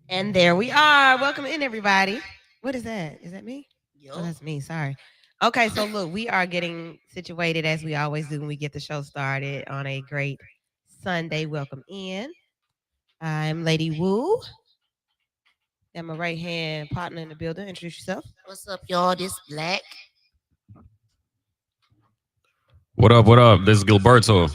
And there we are. Welcome in, everybody. What is that? Is that me? Oh, Yup. that's me. Sorry. Okay, so look, we are getting situated as we always do when we get the show started on a great Sunday. Welcome in. I'm Lady Wu. And my right hand partner in the building. Introduce yourself. What's up, y'all? This Black. What up? What up? This is Gilberto.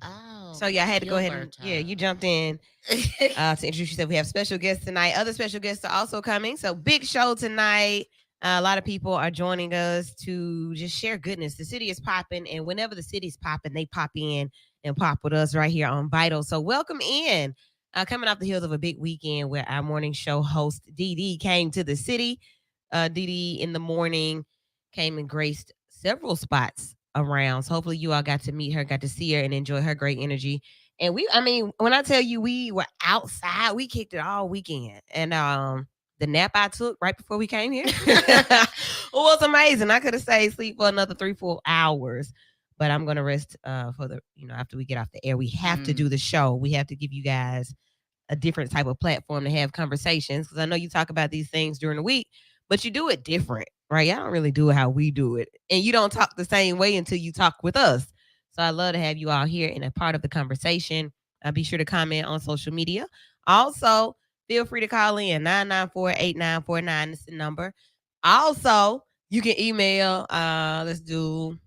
Oh, So yeah, I had to go ahead and you Gilberto. jumped in to introduce yourself. We have special guests tonight. Other special guests are also coming. So big show tonight. A lot of people are joining us to just share goodness. The city is popping, and whenever the city's popping, they pop in and pop with us right here on Vital. So welcome in. Coming off the heels of a big weekend where our morning show host Dee Dee came to the city. Dee Dee in the morning came and graced several spots around. So hopefully you all got to meet her, got to see her, and enjoy her great energy. And I mean, when I tell you we were outside, we kicked it all weekend. And the nap I took right before we came here was amazing. I could have stayed asleep for another 3-4 hours, but I'm gonna rest for the after we get off the air. We have to do the show. We have to give you guys a different type of platform to have conversations because I know you talk about these things during the week, but you do it different, right? Y'all don't really do it how we do it, and you don't talk the same way until you talk with us. So I love to have you all here and a part of the conversation. Be sure to comment on social media. Also, feel free to call in 994-8949. Is the number. Also, you can email. Let's do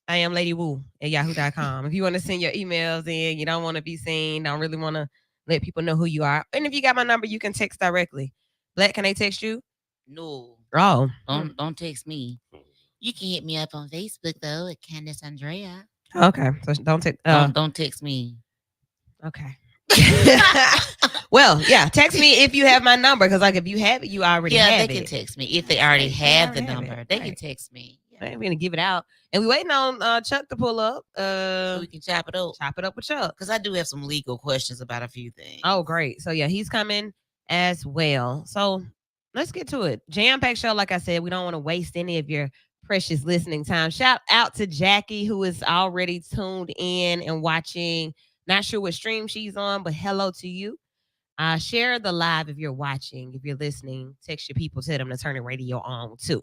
I am Lady Wu at yahoo.com. If you want to send your emails in, you don't want to be seen, don't really want to let people know who you are. And if you got my number, you can text directly. Black, can they text you? No, Oh. don't text me. You can hit me up on Facebook though at Candace Andrea. Okay. So don't text. Don't text me. Okay. Well, yeah, text me if you have my number because, like, if you have it, you already Yeah, have they it. can text me if they already have the already have it. number. They can Right. text me. I ain't gonna give it out, and we waiting on Chuck to pull up. So we can chop it up. Chop it up with Chuck because I do have some legal questions about a few things. Oh, great. So yeah, he's coming as well. So let's get to it. Jam packed show. Like I said, we don't want to waste any of your precious listening time. Shout out to Jackie who is already tuned in and watching. Not sure what stream she's on, but hello to you. Share the live if you're watching. If you're listening, text your people, tell them to turn the radio on too.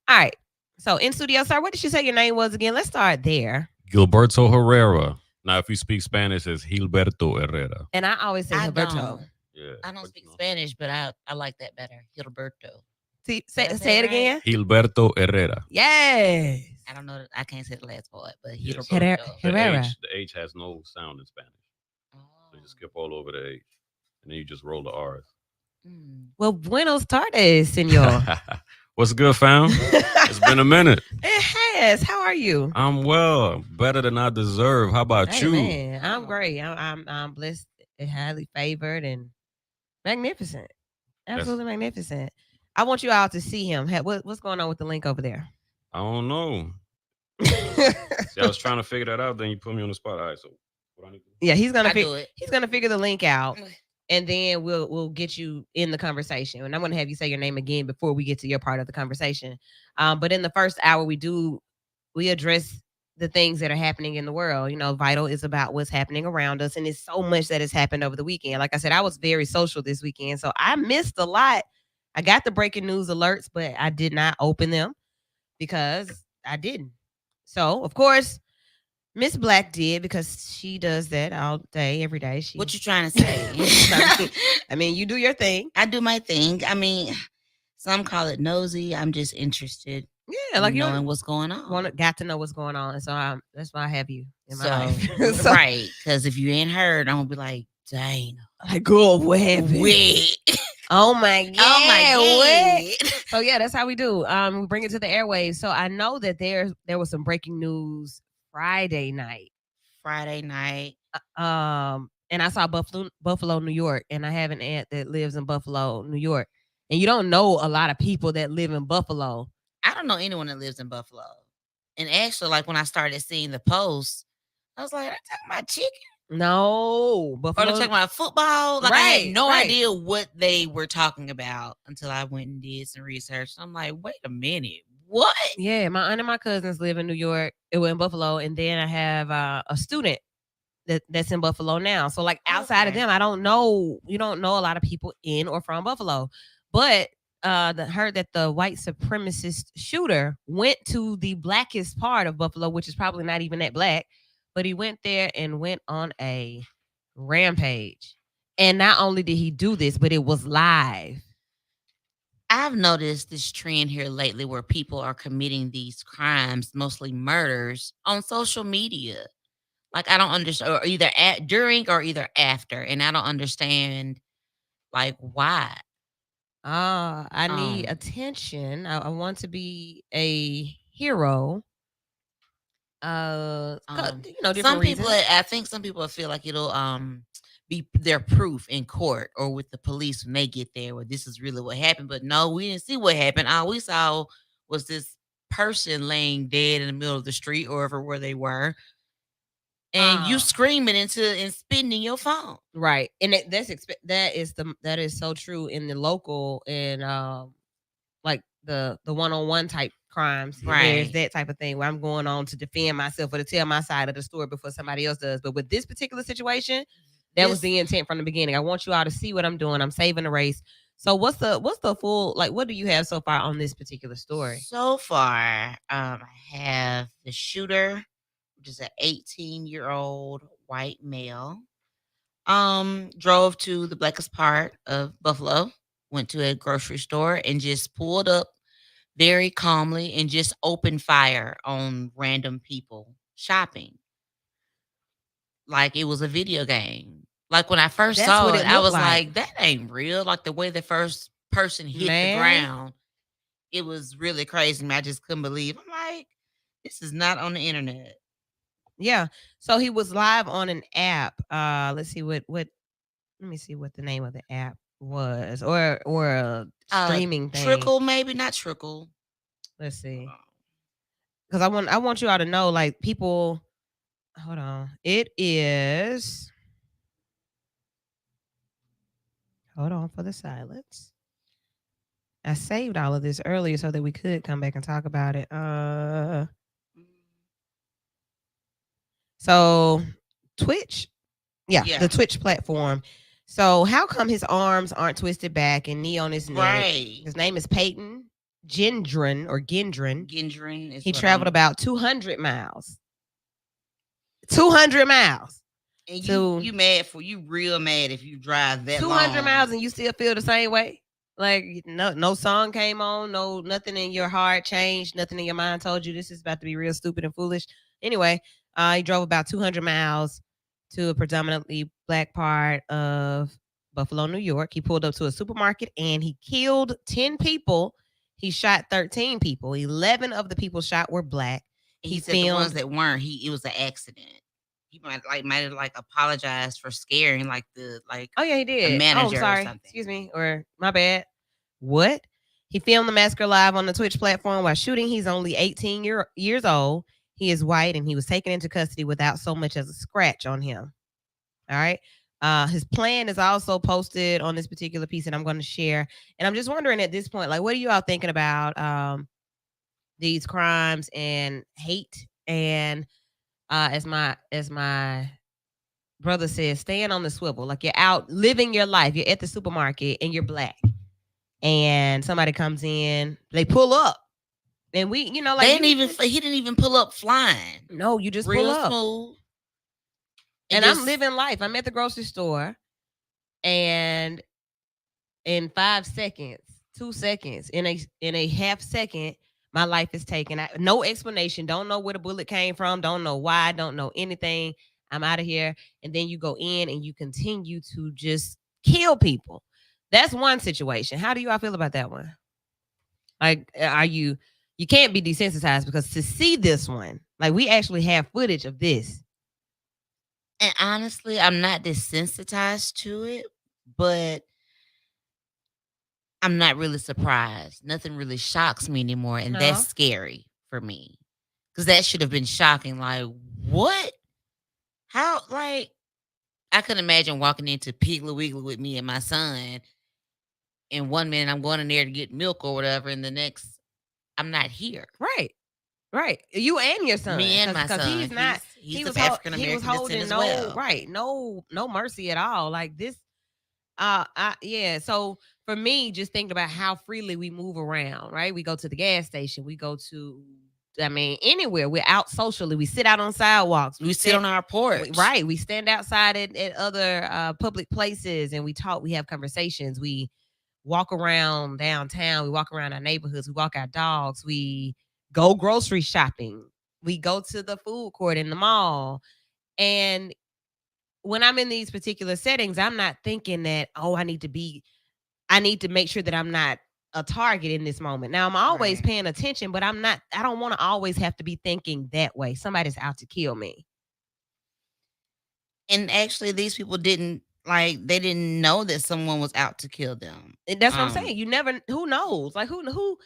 All right. So in studio, sir, what did you say your name was again? Let's start there. Gilberto Herrera. Now, if you speak Spanish, it's Gilberto Herrera. And I always say I Gilberto. don't. Yeah. I don't speak Spanish, but I like that better. Gilberto. See, Did I say it right? again. Gilberto Herrera. Yes. I don't know. I can't say the last part, but Yes. Gilberto. Herrera. The H has no sound in Spanish. Oh. So you skip all over the H. And then you just roll the R's. Well, buenos tardes, senor. What's good, fam? It's been a minute. It has. How are you? I'm well. Better than I deserve. How about you? Man, I'm great. I'm blessed and highly favored and magnificent. Absolutely magnificent. I want you all to see him. What's going on with the link over there? I don't know. See, I was trying to figure that out. Then you put me on the spot. All right, so what I need to do? Yeah, he's gonna do it. He's gonna figure the link out, and then we'll get you in the conversation. And I'm gonna have you say your name again before we get to your part of the conversation. But in the first hour, we address the things that are happening in the world. You know, Vital is about what's happening around us, and it's so much that has happened over the weekend. Like I said, I was very social this weekend, so I missed a lot. I got the breaking news alerts, but I did not open them because I didn't. So, of course, Miss Black did because she does that all day, every day. What you trying to say? I mean, you do your thing. I do my thing. I mean, some call it nosy. I'm just interested. Yeah, like knowing what's going on. Got to know what's going on, and so that's why I have you in my life. So, right? Because if you ain't heard, I'm gonna be like, dang, like, girl, what happened? Wait. Oh my god! Oh my god! So yeah, that's how we do. We bring it to the airwaves. So I know that there was some breaking news Friday night. And I saw Buffalo, New York, and I have an aunt that lives in Buffalo, New York, and you don't know a lot of people that live in Buffalo. I don't know anyone that lives in Buffalo. And actually, like when I started seeing the posts, I was like, "Are they talking about chicken? No, Buffalo. Or they're talking about football." Like I had no idea what they were talking about until I went and did some research. I'm like, wait a minute, what? Yeah, my aunt and my cousins live in New York. It was in Buffalo, and then I have a student that's in Buffalo now. So like outside of them, I don't know. You don't know a lot of people in or from Buffalo, but heard that the white supremacist shooter went to the blackest part of Buffalo, which is probably not even that black, but he went there and went on a rampage. And not only did he do this, but it was live. I've noticed this trend here lately where people are committing these crimes, mostly murders, on social media. Like I don't understand, or either during or either after, and I don't understand like why. I need attention. I want to be a hero. Different some people, reasons. I think some people feel like it'll be their proof in court or with the police when they get there, where this is really what happened. But no, we didn't see what happened. All we saw was this person laying dead in the middle of the street or where they were, and you screaming and spitting in your phone. Right. And that is so true in the local and like the one-on-one type crimes. Right. There's that type of thing where I'm going on to defend myself or to tell my side of the story before somebody else does. But with this particular situation, that was the intent from the beginning. I want you all to see what I'm doing. I'm saving the race. So what's the full, like, what do you have so far on this particular story? So far, I have the shooter, which is an 18-year-old white male. Drove to the blackest part of Buffalo, went to a grocery store and just pulled up very calmly and just opened fire on random people shopping. Like it was a video game. Like when I first saw it, I was like, that ain't real. Like the way the first person hit the ground, it was really crazy. I just couldn't believe. I'm like, this is not on the internet. Yeah. So he was live on an app. Let's see what let me see what the name of the app was, or a streaming thing. Trickle, maybe not Trickle. Let's see. Because I want you all to know, like, people. Hold on. It is. Hold on for the silence. I saved all of this earlier so that we could come back and talk about it. So Twitch, yeah, the Twitch platform. So how come his arms aren't twisted back and knee on his neck? Right. His name is Peyton Gendron or Gendron. Gendron. He traveled about 200 miles. 200 miles. And you real mad if you drive that 200 long. miles and you still feel the same way? Like no song came on, nothing in your heart changed, nothing in your mind told you this is about to be real stupid and foolish. Anyway, he drove about 200 miles to a predominantly black part of Buffalo, New York. He pulled up to a supermarket and he killed 10 people. He shot 13 people. 11 of the people shot were black. He said the ones that weren't, it was an accident. He might have apologized for scaring oh yeah, he did. the manager sorry. or something. Excuse me, or my bad. What? He filmed the massacre live on the Twitch platform while shooting. He's only 18 years old. He is white and he was taken into custody without so much as a scratch on him. All right. His plan is also posted on this particular piece that I'm going to share. And I'm just wondering at this point, like, what are you all thinking about these crimes and hate? And as my brother says, staying on the swivel. Like, you're out living your life. You're at the supermarket and you're black. And somebody comes in, they pull up. And we, he didn't even pull up flying. No, you just real pull up. Smooth. And I'm living life. I'm at the grocery store, and in 5 seconds, 2 seconds, in a half second, my life is taken. No explanation. Don't know where the bullet came from. Don't know why. Don't know anything. I'm out of here. And then you go in and you continue to just kill people. That's one situation. How do you all feel about that one? Like, you can't be desensitized, because to see this one, like, we actually have footage of this. And honestly, I'm not desensitized to it, but I'm not really surprised. Nothing really shocks me anymore, and that's scary for me, because that should have been shocking. Like, what? How? Like, I couldn't imagine walking into Piggly Wiggly with me and my son, and 1 minute I'm going in there to get milk or whatever, and the next I'm not here. Right. Right, you and your son. Me and my son. He's not. He's he of was African he was American descent holding as no well. right, no mercy at all. Like this. Yeah. So for me, just thinking about how freely we move around. Right, we go to the gas station. We go to. I mean, anywhere we're out socially. We sit out on sidewalks. We sit on our porch. Right. We stand outside at other public places and we talk. We have conversations. We walk around downtown. We walk around our neighborhoods. We walk our dogs. We go grocery shopping. We go to the food court in the mall. And when I'm in these particular settings, I'm not thinking that, I need to make sure that I'm not a target in this moment. Now I'm always Right. paying attention, but I don't want to always have to be thinking that way. Somebody's out to kill me. And actually, these people didn't know that someone was out to kill them. And that's what I'm saying. You never, who knows? Like who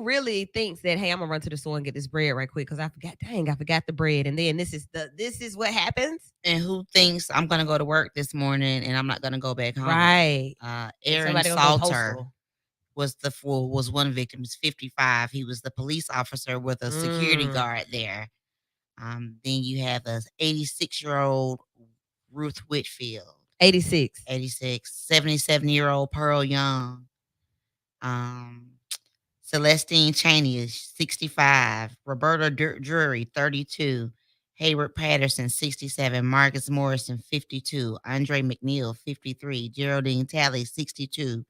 really thinks that, hey, I'm gonna run to the store and get this bread right quick because I forgot the bread, and then this is what happens. And who thinks I'm gonna go to work this morning and I'm not gonna go back home? Right. Aaron Salter was one victim. He's 55. He was the police officer with a security guard there. Then you have a 86-year-old Ruth Whitfield. 86. 77-year-old Pearl Young. Celestine Cheney is 65. Roberta Drury, 32. Hayward Patterson, 67. Marcus Morrison, 52. Andre McNeil, 53. Geraldine Talley, 62.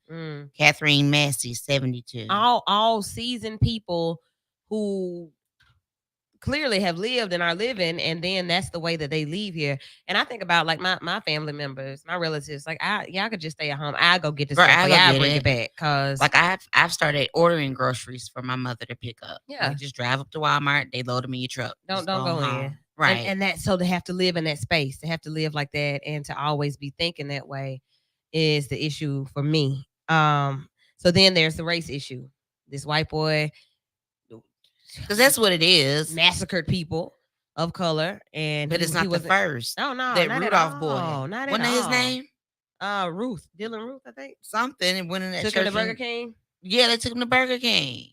Catherine Massey, 72. All seasoned people who clearly have lived and are living, and then that's the way that they leave here. And I think about like my family members, my relatives, like y'all could just stay at home. I go get this stuff, I bring it back. Cause like I've started ordering groceries for my mother to pick up. Yeah. Like, just drive up to Walmart, they load them in your truck. Don't go in. Right. And that, so to have to live in that space, to have to live like that and to always be thinking that way is the issue for me. So then there's the race issue. This white boy, because that's what it is, massacred people of color, but it's not the first. No, that Rudolph boy. Not at all. Wasn't his name? Dylan Ruth, I think. Something. And went in that took church him to Burger King. Yeah, they took him to Burger King.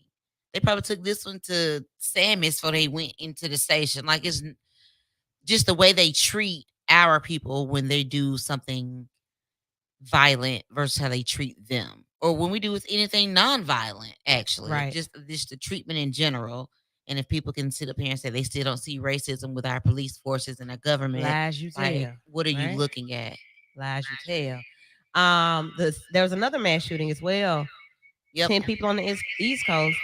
They probably took this one to Sammy's before they went into the station. Like, it's just the way they treat our people when they do something violent versus how they treat them, or when we do with anything non-violent. Actually, right? Just the treatment in general. And if people can sit up here and say they still don't see racism with our police forces and our government, lies you tell. What are you looking at? Lies you tell. There was another mass shooting as well. Yep. 10 people on the East Coast.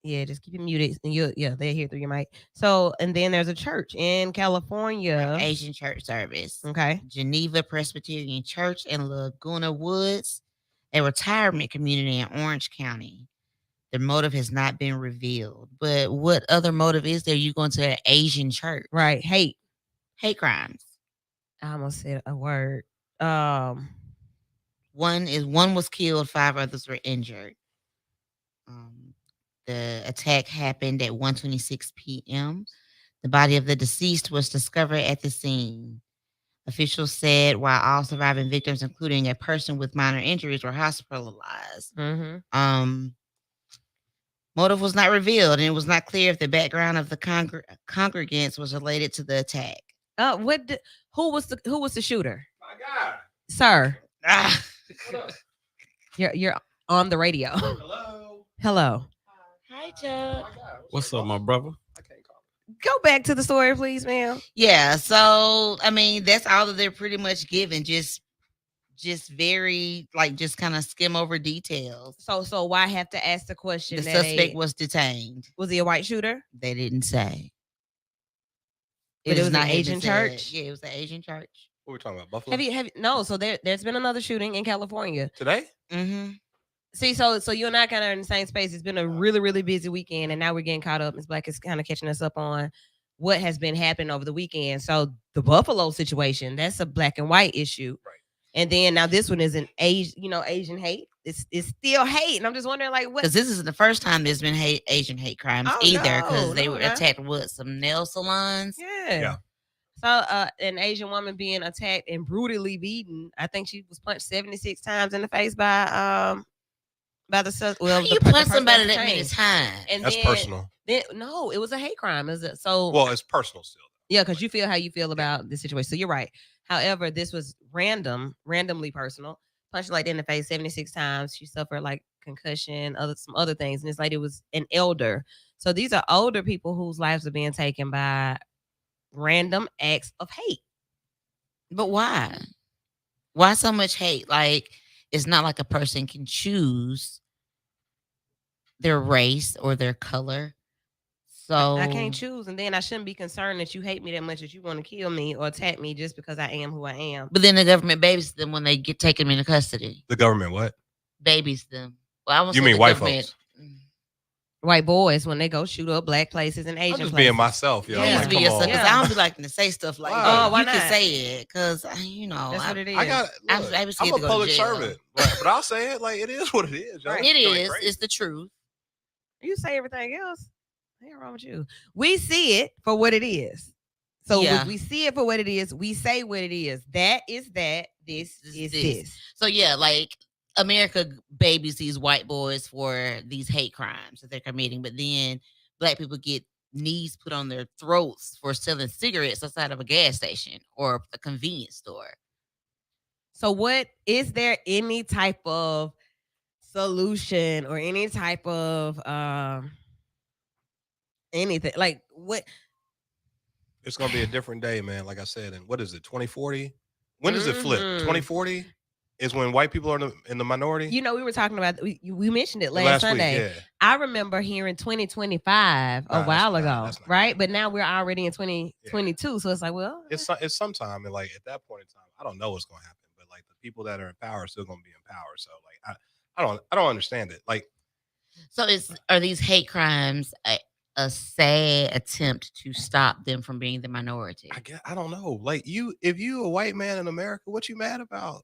Yeah, just keep it muted. And they're here through your mic. So, and then there's a church in California. Asian church service. Okay. Geneva Presbyterian Church in Laguna Woods, a retirement community in Orange County. The motive has not been revealed. But what other motive is there? You going to an Asian church? Right. Hate crimes. I almost said a word. One was killed, 5 others were injured. The attack happened at 1:26 p.m. The body of the deceased was discovered at the scene. Officials said while all surviving victims, including a person with minor injuries, were hospitalized. Motive was not revealed, and it was not clear if the background of the congregants was related to the attack. Who was the shooter? My God, sir. What up? You're on the radio. Hello. Hi, Chuck. What's up, my brother? Go back to the story, please, ma'am. Yeah. So I mean, that's all that they're pretty much given. Just very just kind of skim over details. So why have to ask the question? The suspect was detained. Was he a white shooter? They didn't say. But it was an Asian church. Yeah, it was an Asian church. What are we talking about? Buffalo? Have you no? So there's been another shooting in California today. Mm-hmm. See, so you and I kind of in the same space. It's been a really, really busy weekend, and now we're getting caught up. Ms. Blaque is kind of catching us up on what has been happening over the weekend. So the Buffalo situation, that's a black and white issue. Right. And then now this one is an Asian hate. It's still hate. And I'm just wondering, like, what? Because this isn't the first time there's been Asian hate crimes either. Because they were attacked with some nail salons. Yeah. So an Asian woman being attacked and brutally beaten. I think she was punched 76 times in the face by the you punch somebody that many times. And that's then, personal. Then no, it was a hate crime. It was Well, it's personal still. yeah, because you feel how you feel about the situation. So you're right. However, this was randomly personal. Punched like in the face 76 times. She suffered like concussion, some other things. And it's like it was an elder. So these are older people whose lives are being taken by random acts of hate. But why? Why so much hate? Like, it's not like a person can choose their race or their color. So I can't choose, and then I shouldn't be concerned that you hate me that much that you want to kill me or attack me just because I am who I am. But then the government babies them when they get taken into custody. The government what? Babies them. Well, I won't You say mean the white government. folks? White boys when they go shoot up black places and Asian I'm just places. being myself, yo. You I'm just like, be come yourself on. because I don't be liking to say stuff like Why? that. Oh, why you can not? say it because you know That's what it is. I got. I'm Look, scared I'm a to go to public jail. servant, but I'll say it like it is what it is. Yo. Right. It Going is. crazy. It's the truth. You say everything else. Ain't wrong with you. We see it for what it is. So Yeah. if we see it for what it is, we say what it is. That is that. This is this. So yeah, like America babies these white boys for these hate crimes that they're committing, but then black people get knees put on their throats for selling cigarettes outside of a gas station or a convenience store. So what is there any type of solution or any type of anything like what? It's gonna be a different day, man. Like I said, and what is it? 2040? When does it flip? 2040 is when white people are in the minority. You know, we were talking about we mentioned it last Sunday. Week, yeah. I remember hearing 2025 a while ago, right? But now we're already in 2022, so it's like, well, it's sometime, and like at that point in time, I don't know what's gonna happen, but like the people that are in power are still gonna be in power. So like I don't understand it. Like, so are these hate crimes a sad attempt to stop them from being the minority? I don't know. Like if you a white man in America, what you mad about?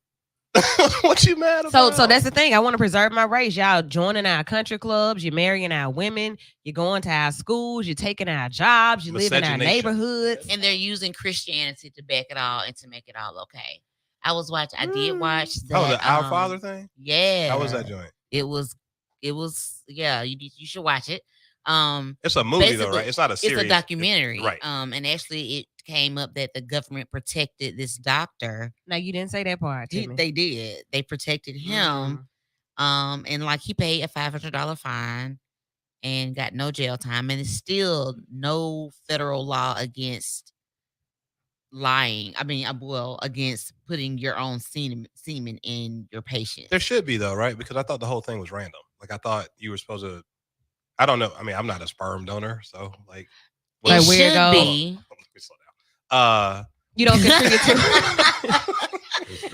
What you mad about? So that's the thing. I want to preserve my race. Y'all joining our country clubs. You're marrying our women. You're going to our schools. You're taking our jobs. You live in our neighborhoods. And they're using Christianity to back it all and to make it all okay. I did watch that. The Our Father thing? Yeah. How was that joint? It was yeah, you should watch it. It's a movie though, right? It's not a series. It's a documentary. Right. And actually it came up that the government protected this doctor. Now you didn't say that part. They did. They protected him. And like he paid a $500 fine and got no jail time, and it's still no federal law against lying. I mean, against putting your own semen in your patient. There should be though, right? Because I thought the whole thing was random. Like I thought you were supposed to. I don't know. I mean, I'm not a sperm donor, so like. It should be. Let me slow down. You don't contribute to.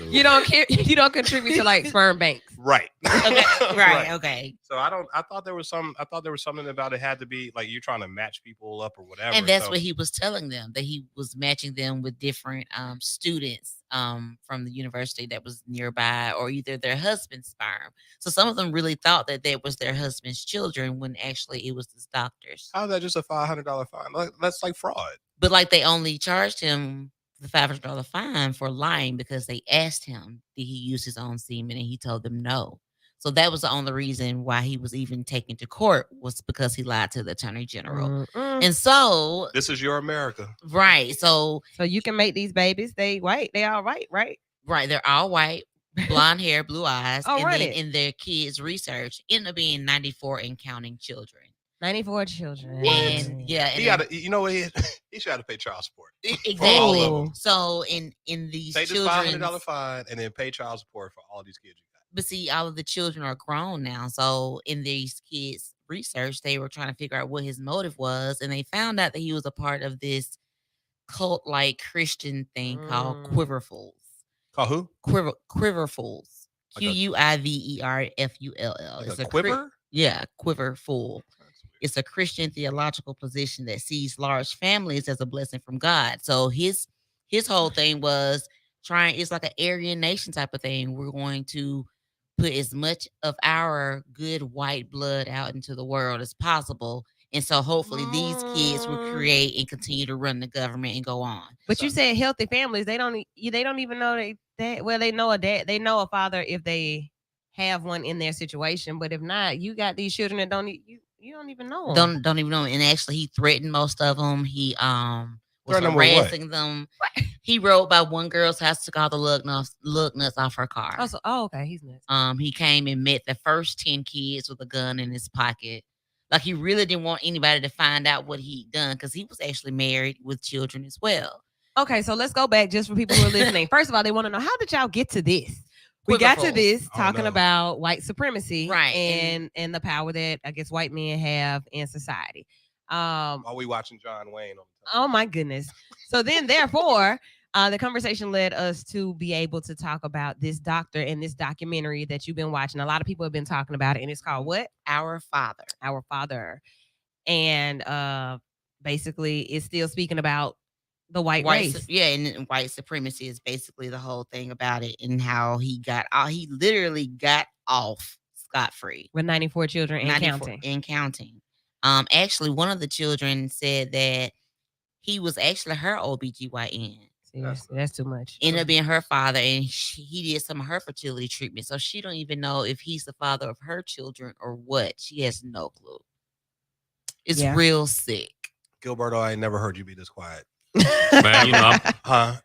You don't contribute to like sperm banks. Right. Okay. Right. Okay. So I thought there was something about it had to be like you're trying to match people up or whatever. And that's what he was telling them, that he was matching them with different students from the university that was nearby, or either their husband's sperm. So some of them really thought that that was their husband's children when actually it was his doctor's. How's that just a $500 fine? That's like fraud. But like they only charged him the $500 fine for lying because they asked him, did he use his own semen? And he told them no. So that was the only reason why he was even taken to court, was because he lied to the attorney general. And so this is your America. Right. So you can make these babies. They white. They all white, right? Right. They're all white, blonde hair, blue eyes. Oh, and then in their kids' research, ended up being 94 and counting children. 94 children. And yeah, he got to. You know what? He should have to pay child support. Exactly. All of them. So in these take this children, $500 fine and then pay child support for all these kids you got. But see, all of the children are grown now. So in these kids' research, they were trying to figure out what his motive was, and they found out that he was a part of this cult-like Christian thing called Quiverfuls. Called who? Quiverfuls. Quiverfull. Like it's a quiver? Quiverful. It's a Christian theological position that sees large families as a blessing from God. So his whole thing was it's like an Aryan nation type of thing. We're going to put as much of our good white blood out into the world as possible. And so hopefully these kids will create and continue to run the government and go on. But you said healthy families, they don't even know they know a dad, they know a father if they have one in their situation. But if not, you got these children that don't you You don't even know him. Don't even know. And actually, he threatened most of them. He was Threatened them with what? harassing them. He rode by one girl's house, took all the lug nuts off her car. Okay, he's nuts. He came and met the first 10 kids with a gun in his pocket. Like, he really didn't want anybody to find out what he'd done because he was actually married with children as well. Okay, so let's go back just for people who are listening. First of all, they want to know, how did y'all get to this? We got to this talking about white supremacy, right, and the power that I guess white men have in society. While we watching John Wayne. Oh my goodness! So then, therefore, the conversation led us to be able to talk about this doctor and this documentary that you've been watching. A lot of people have been talking about it, and it's called what? Our Father. Our Father, and basically, it's still speaking about the white race. Yeah, and white supremacy is basically the whole thing about it, and how he literally got off scot-free with 94 children and counting. Actually, one of the children said that he was actually her OBGYN. Seriously, that's too much. Ended up being her father, and he did some of her fertility treatment. So she don't even know if he's the father of her children or what. She has no clue. It's real sick. Gilberto, I ain't never heard you be this quiet. Man, you know,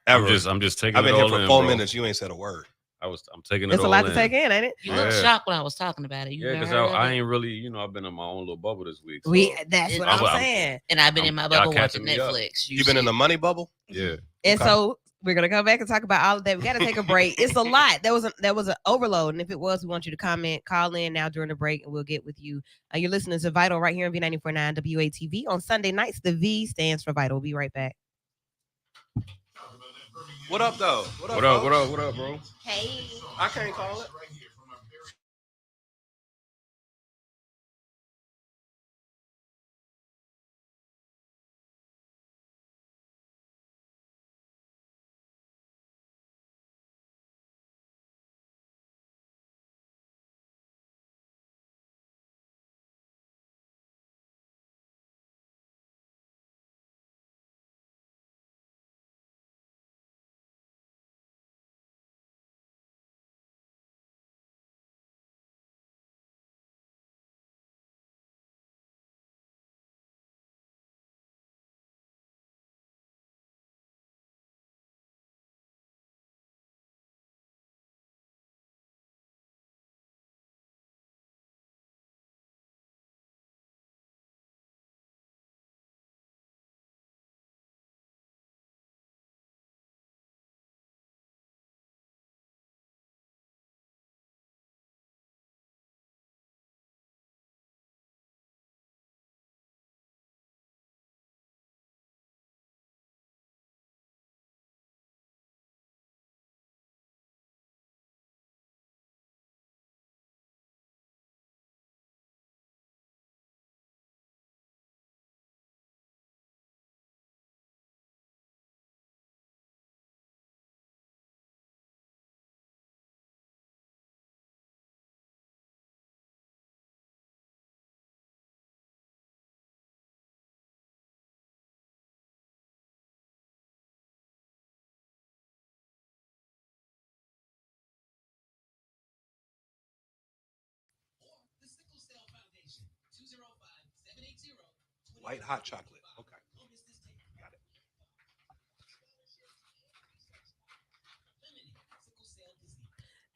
ever. I'm just taking. I've been it here all for in, 4 bro. minutes. You ain't said a word. I'm taking it. It's all a lot in. to take in, ain't it? You look shocked when I was talking about it. Yeah, because I ain't really, I've been in my own little bubble this week. So That's what I'm saying. And I've been in my bubble watching Netflix. You've been in the money bubble? Yeah. And so we're gonna come back and talk about all of that. We got to take a break. It's a lot. There was an overload, and if it was, we want you to call in now during the break, and we'll get with you. You're listening to Vital right here on V94.9 WATV on Sunday nights. The V stands for Vital. We'll be right back. What up, though? What up, bro? Hey. I can't call it. White hot chocolate. Okay. Got it.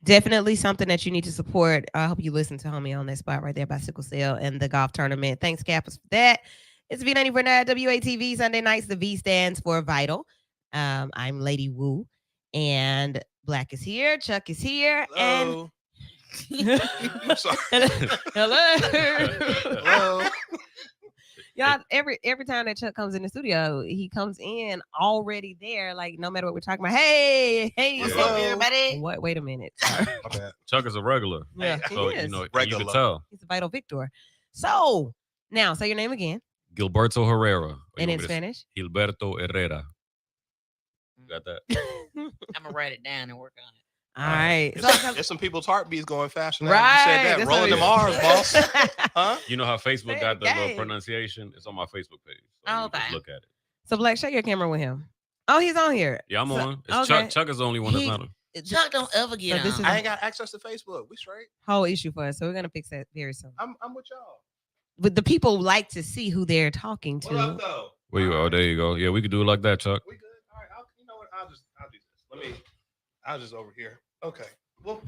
Definitely something that you need to support. I hope you listen to homie on that spot right there by Sickle Cell and the golf tournament. Thanks, Cappers, for that. It's V94.9 WATV Sunday nights. The V stands for Vital. I'm Lady Wu, and Blaque is here. Chuck is here. Hello. I'm sorry. Hello. Hello. Y'all, every time that Chuck comes in the studio, he comes in already there. Like, no matter what we're talking about. Hey, what's up, everybody? Wait a minute. Chuck is a regular. Yeah, So, he is. you Regular. can tell. He's a Vital Victor. So, now, say your name again. Gilberto Herrera. And in Spanish? Gilberto Herrera. You got that? I'm going to write it down and work on it. All right. There's some people's heartbeats going faster now. Right. You said that. Rolling them R's, boss. Huh? You know how Facebook got the little Okay. pronunciation? It's on my Facebook page. So Oh, you just okay. look at it. So, Black, share your camera with him. Oh, he's on here. Yeah, I'm So- on. It's okay. Chuck is the only one that's not on. Chuck don't ever get this on. is- I ain't got access to Facebook. We straight. Whole issue for us. So, we're going to fix that very soon. I'm with y'all. but the people like to see who they're talking to. What up, though? Where you? Oh, there you go. Yeah, we could do it like that, Chuck. We good? All right. You know what? I'll do this. I'll just over here. Okay. Well,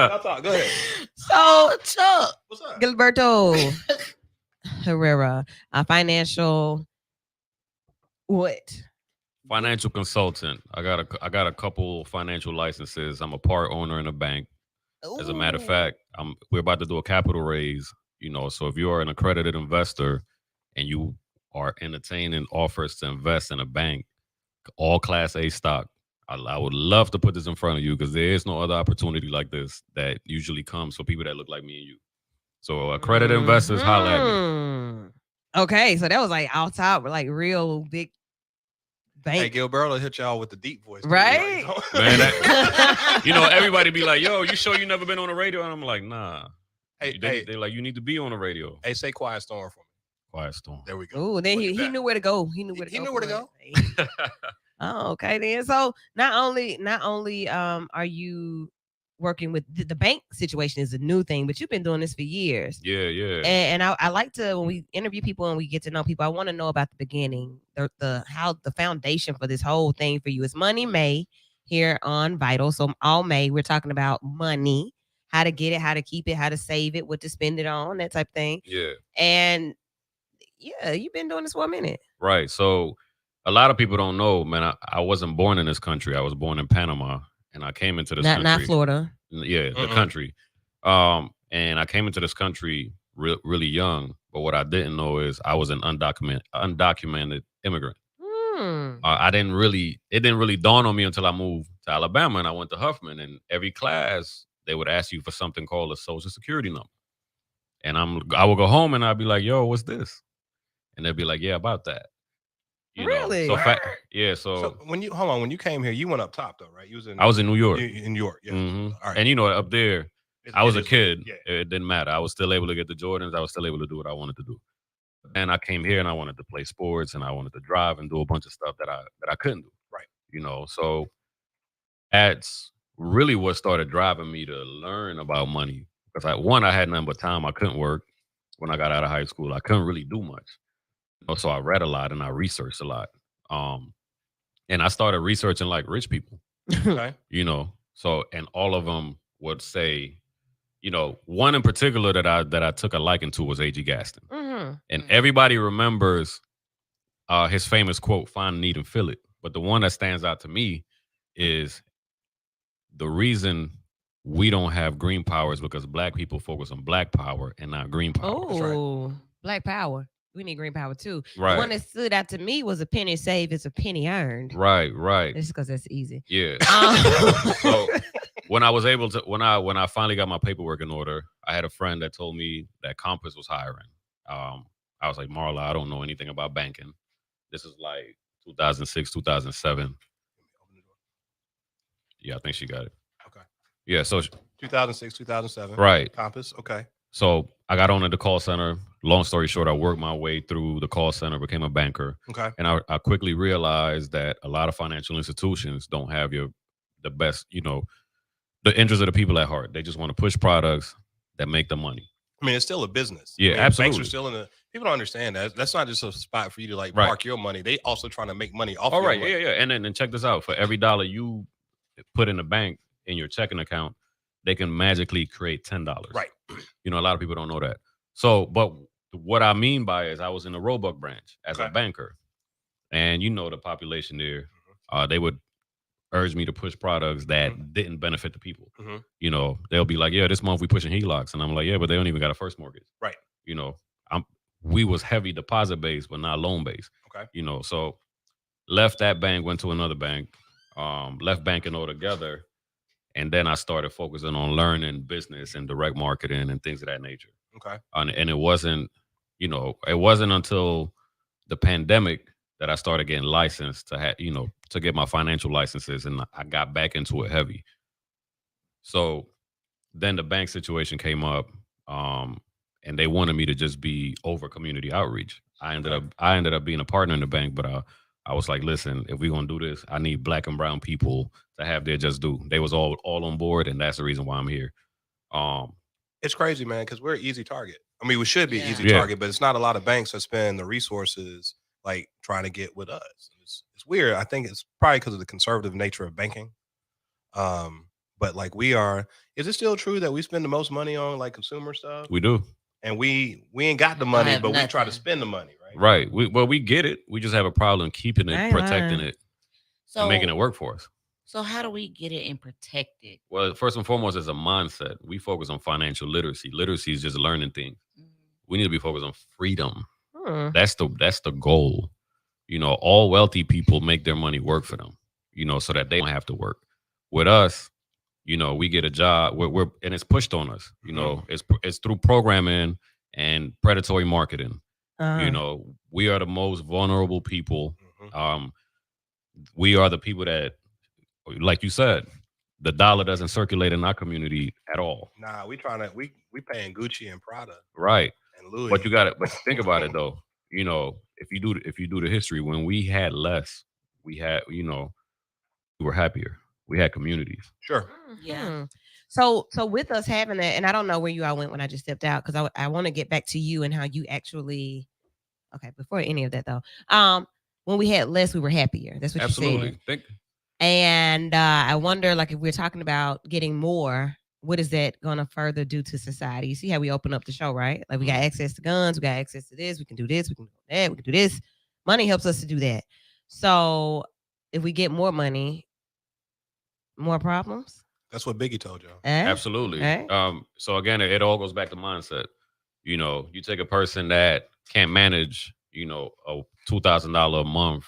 y'all talk. Go ahead. So, Chuck. What's up? Gilberto Herrera, a financial what? Financial consultant. I got a couple financial licenses. I'm a part owner in a bank. As a matter of fact, we're about to do a capital raise. So if you are an accredited investor and you are entertaining offers to invest in a bank, all Class A stock, I would love to put this in front of you because there is no other opportunity like this that usually comes for people that look like me and you. So accredited investors, holla at me. Okay, so that was like out top, like real big bank. Hey, Gilberto hit y'all with the deep voice, right? Man, everybody be like, "Yo, you sure you never been on the radio?" And I'm like, "Nah." Hey, they like, "You need to be on the radio." Hey, say "Quiet Storm" for me. Quiet Storm. There we go. Oh, then he knew where to go. He knew where to go. Oh, okay then. So not only are you working with the bank situation is a new thing, but you've been doing this for years. Yeah. And I like to, when we interview people and we get to know people, I want to know about the beginning, how the foundation for this whole thing for you is Money May here on Vital. So all May we're talking about money, how to get it, how to keep it, how to save it, what to spend it on, that type of thing. Yeah. And yeah, you've been doing this for a minute. Right. So a lot of people don't know, man, I wasn't born in this country. I was born in Panama and I came into this country. Not Florida. Yeah, the country. And I came into this country really young. But what I didn't know is I was an undocumented immigrant. It didn't really dawn on me until I moved to Alabama and I went to Huffman. And every class, they would ask you for something called a social security number. And I would go home and I'd be like, "Yo, what's this?" And they'd be like, "Yeah, about that." Really? So when you came here, you went up top though, right? I was in New York. In New York, yeah. Mm-hmm. All right. And up there, I was a kid. Yeah. It didn't matter. I was still able to get the Jordans. I was still able to do what I wanted to do. And I came here and I wanted to play sports and I wanted to drive and do a bunch of stuff that I couldn't do. Right. So that's really what started driving me to learn about money. Because I had nothing but time. I couldn't work when I got out of high school. I couldn't really do much. So I read a lot and I researched a lot. And I started researching like rich people. Okay. So and all of them would say, one in particular that I took a liking to was A.G. Gaston. Mm-hmm. And everybody remembers his famous quote, "Find, need, and fill it." But the one that stands out to me is the reason we don't have green power is because Black people focus on Black power and not green power. Oh, Black power. We need green power too. Right. The one that stood out to me was a penny saved is a penny earned. Right. Just because that's easy. Yeah. So when I was able to, when I finally got my paperwork in order, I had a friend that told me that Compass was hiring. I was like, "Marla, I don't know anything about banking." This is like 2006, 2007. Yeah, I think she got it. Okay. Yeah, so 2006, 2007. Right. Compass. Okay. So I got on at the call center. Long story short, I worked my way through the call center, became a banker. Okay. And I quickly realized that a lot of financial institutions don't have the best, the interest of the people at heart. They just want to push products that make them money. I mean, it's still a business. Yeah, absolutely. Banks are still people don't understand that. That's not just a spot for you to park your money. They also trying to make money off. All right. Money. Yeah. And then check this out. For every dollar you put in the bank in your checking account, they can magically create $10. Right. A lot of people don't know that. So, but what I mean by it is I was in the Roebuck branch as a banker. And the population there, they would urge me to push products that didn't benefit the people. They'll be like, "Yeah, this month we pushing HELOCs." And I'm like, "Yeah, but they don't even got a first mortgage." Right. We was heavy deposit based, but not loan based. Okay. So left that bank, went to another bank, left banking altogether. And then I started focusing on learning business and direct marketing and things of that nature. Okay. And it wasn't until the pandemic that I started getting licensed to get my financial licenses, and I got back into it heavy. So then the bank situation came up, and they wanted me to just be over community outreach. I ended up being a partner in the bank, but I was like, "Listen, if we're gonna do this, I need Black and brown people to have their just due." They was all on board, and that's the reason why I'm here. It's crazy, man, because we're an easy target. I mean, we should be an easy Yeah. target, but it's not a lot of banks that spend the resources like trying to get with us. It's weird. I think it's probably because of the conservative nature of banking. But like we are, is it still true that we spend the most money on like consumer stuff? We do. And we ain't got the I money, have but we try to nothing. spend the money, right? Right. We get it. We just have a problem keeping I it, ain't protecting lying. it, So and making it work for us. So how do we get it and protect it? Well, first and foremost, it's a mindset. We focus on financial literacy. Literacy is just learning things. Mhm. We need to be focused on freedom. Hmm. That's the goal. All wealthy people make their money work for them. So that they don't have to work. With us, we get a job. We're and it's pushed on us. It's through programming and predatory marketing. Uh-huh. We are the most vulnerable people. Mhm. We are the people that, like you said, the dollar doesn't circulate in our community at all. Nah, we paying Gucci and Prada Right. and Louis. But you got it. But think about it though. If you do the history, when we had less, we were happier. We had communities. Sure. Yeah. Mhm. So with us having that, and I don't know where you all went when I just stepped out because I want to get back to you and how you actually. Okay, before any of that though, when we had less, we were happier. That's what you Absolutely. said. Think And I wonder, like, if we're talking about getting more, what is that going to further do to society? You see how we open up the show, right? Like, we got access to guns, we got access to this, we can do this, we can do that, we can do this. Money helps us to do that. So, if we get more money, more problems. That's what Biggie told y'all. absolutely. Eh? So again, it all goes back to mindset. You take a person that can't manage, a $2,000 a month,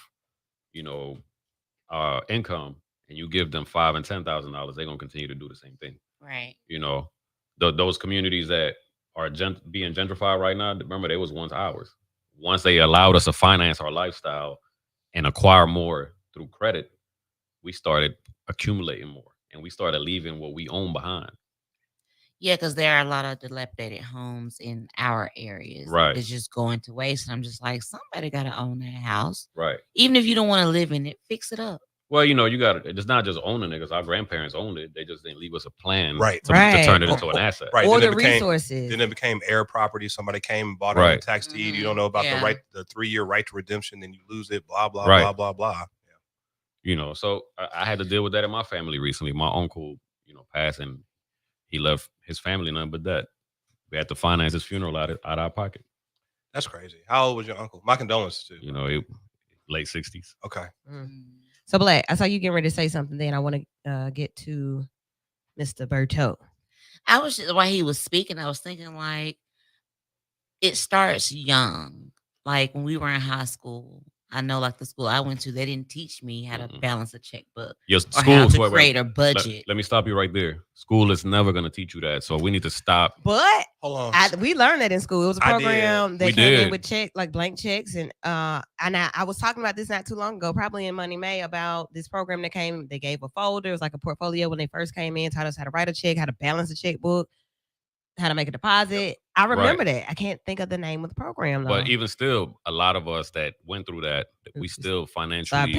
you know, income, and you give them $5,000 and $10,000, they're gonna continue to do the same thing. Right. Those communities that are being gentrified right now. Remember, they was once ours. Once they allowed us to finance our lifestyle and acquire more through credit, we started accumulating more, and we started leaving what we own behind. Yeah, because there are a lot of dilapidated homes in our areas Right. that's just going to waste. And I'm just like, somebody got to own that house. Right. Even if you don't want to live in it, fix it up. Well, you got it's not just owning it because our grandparents owned it. They just didn't leave us a plan Right. to Right. turn it into an asset. Right. Or Then the it became- resources. Then it became air property. Somebody came and bought it on Right. a tax deed. You don't know about Yeah. the 3-year right to redemption. Then you lose it. Blah blah Right. blah blah blah. Yeah. So I had to deal with that in my family recently. My uncle, passed, and he left his family none but that. We had to finance his funeral out of our pocket. That's crazy. How old was your uncle? My condolences to you. Late 60s. Okay. So, Black, I saw you getting ready to say something. Then I want to get to Mr. Berto. I was while he was speaking, I was thinking like it starts young. Like when we were in high school, I know like the school I went to, they didn't teach me how to balance a checkbook Yes, or how school. to create a budget. Let me stop you right there. School is never going to teach you that. So we need to stop. But Hold on. we learned that in school. It was a I did. program that We came in did. with blank checks, and I was talking about this not too long ago, probably in Money May, about this program that came. They gave a folder. It was like a portfolio when they first came in, taught us how to write a check, how to balance a checkbook, how to make a deposit. I remember that. I can't think of the name of the program though. But even still, a lot of us that went through that, we still financially.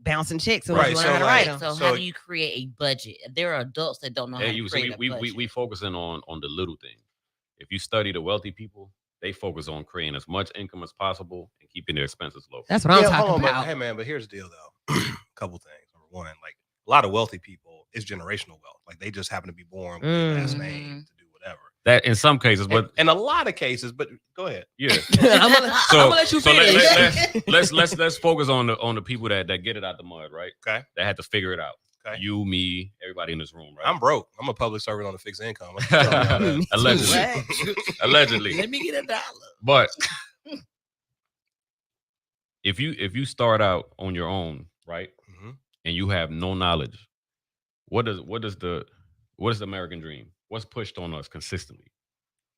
Bouncing checks. So Right, you learn so how to like- write them. So So- how do you create a budget? There are adults that don't know how to create a budget. We focusing on the little things. If you study the wealthy people, they focus on creating as much income as possible and keeping their expenses low. That's what I'm hold talking on, about. But, hey man, but here's the deal though. Couple things. Number one, like a lot of wealthy people is generational wealth. Like they just happen to be born with their last name to do whatever. That in some cases, but in a lot of cases, but go ahead. yeah. I'm gonna let you finish. Let's focus on the people that get it out the mud, right? Okay. That had to figure it out. Okay. You, me, everybody in this room, right? I'm broke. I'm a public servant on a fixed income. I'm telling y'all that. Me too. Allegedly. Allegedly. Let me get $1. But if you start out on your own, right, Mhm. and you have no knowledge, what is the American dream? What's pushed on us consistently?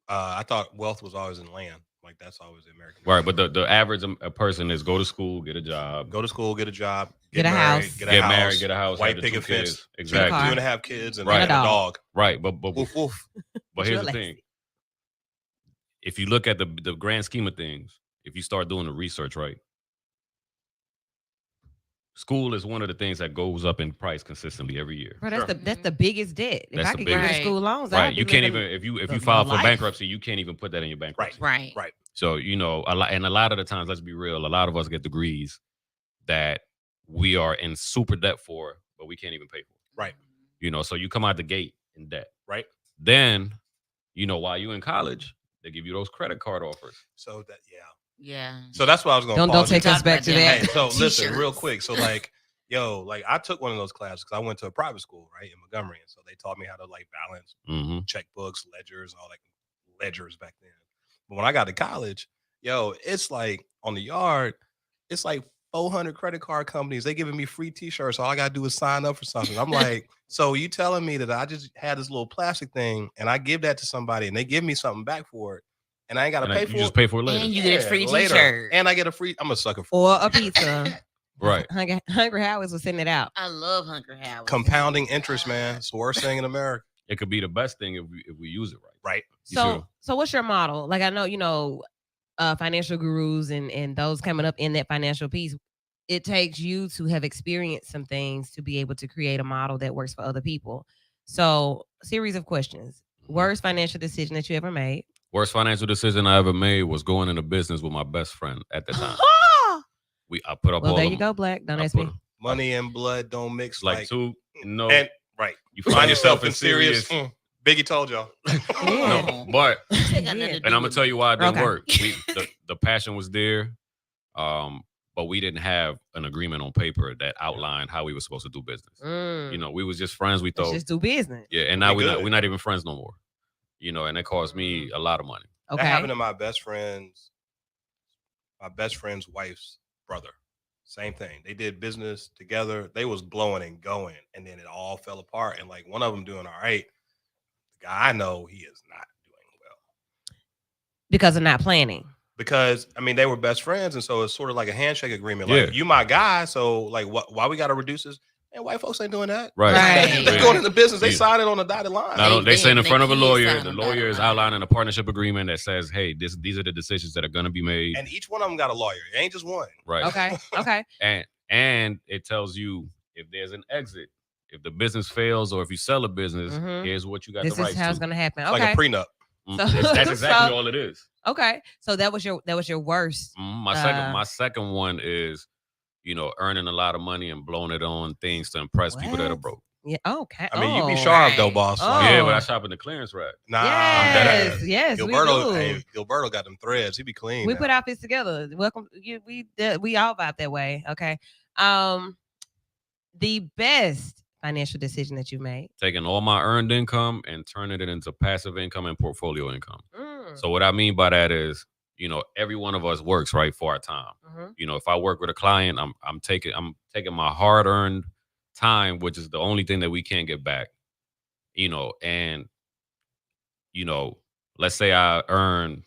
I thought wealth was always in land. Like that's always the American. Right, but the average person is go to school, get a job, Go to school, get a job, Get a married, house. get get house, married, get a house, white have the picket 2 kids. fence, Exactly. car. 2.5 kids, and Right. a dog. Right, but Woof woof. But here's the Your thing. If you look at the grand scheme of things, if you start doing the research right, school is one of the things that goes up in price consistently every year. Bro, Sure. that's the biggest debt. If That's I the could get rid of biggest. school loans, I'd Right. be You can't living even if you the file for life. bankruptcy, you can't even put that in your bankruptcy. Right. Right. So, a lot of the times, let's be real, a lot of us get degrees that we are in super debt for, but we can't even pay for. Right. So you come out the gate in debt. Right. Then, while you're in college, they give you those credit card offers. So that Yeah. So that's what I was going to Don't take us back to that. Hey, so listen, T-shirts. real quick. So I took one of those classes because I went to a private school, right, in Montgomery, and so they taught me how to balance Mm-hmm. checkbooks, ledgers, all ledgers back then. But when I got to college, it's like on the yard, it's like 400 credit card companies. They giving me free T-shirts. All I gotta do is sign up for something. I'm like, so you telling me that I just had this little plastic thing and I give that to somebody and they give me something back for it, and I ain't gotta pay for You it. just pay for it later. And you get a free later. T-shirt. And I get a free. I'm a sucker for Or a pizza. Right. Hungry Howard's was sending it out. I love Hungry Howard. compounding interest, man. It's the worst thing in America. It could be the best thing if we use it right. Right. You see? So what's your model? Like I know, financial gurus and those coming up in that financial piece. It takes you to have experienced some things to be able to create a model that works for other people. So, series of questions. Worst financial decision that you ever made? Worst financial decision I ever made was going into business with my best friend at the time. I put up Well, all there of you go, Black. Don't I ask put- me. Money and blood don't mix like two. No, And right. you find yourself in serious. Biggie told y'all. Yeah. No, but Ain't got nothing to Yeah. do and I'm gonna with tell you why it didn't Okay. work. The passion was there, but we didn't have an agreement on paper that outlined how we were supposed to do business. We was just friends. We Let's thought, just do business. yeah, and now We good. we're not even friends no more. And it cost me a lot of money. Okay. That happened to my best friend's wife's brother. Same thing. They did business together. They was blowing and going, and then it all fell apart. And one of them doing all right. The guy I know, he is not doing well Because of not planning. because they were best friends, and so it's sort of like a handshake agreement. Yeah. Like you my guy, so why we got to reduce this? And white folks ain't doing that. Right. Right. They're going into business. They Yeah. sign it on the dotted line. Now, they say in they front of a can't lawyer. sign The on lawyer dotted is line. outlining a partnership agreement that says, "Hey, these are the decisions that are going to be made." And each one of them got a lawyer. It ain't just one. Right. Okay. Okay. And it tells you if there's an exit, if the business fails, or if you sell a business, Mhm. here's what you got This the is rights how to. it's gonna happen. It's Okay. like a prenup. That's exactly So- all it is. Okay. So that was your worst. My second one is, earning a lot of money and blowing it on things to impress people that are What? broke. Yeah. Okay. You be Oh. sharp though, right. boss. Oh. Like, Yeah, but I shop in the clearance rack. nah, Yes. that Yes. Gilberto, we do. Gilberto got them threads. He be clean. We now. put outfits together. Welcome. We all vibe that way. Okay. The best financial decision that you made. Taking all my earned income and turning it into passive income and portfolio income. Mm. So what I mean by that is, every one of us works right for our time. Mhm. If I work with a client, I'm taking my hard earned time, which is the only thing that we can't get back. And let's say I earn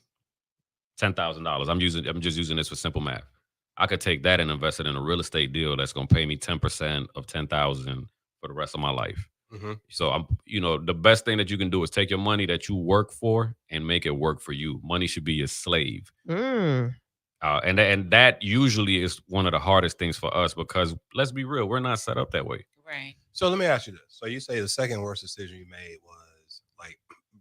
$10,000. I'm just using this for simple math. I could take that and invest it in a real estate deal that's going to pay me 10% of 10,000 for the rest of my life. Mhm. So the best thing that you can do is take your money that you work for and make it work for you. Money should be your slave. Mm. And that usually is one of the hardest things for us because let's be real, we're not set up that way. Right. So let me ask you this. So you say the second worst decision you made was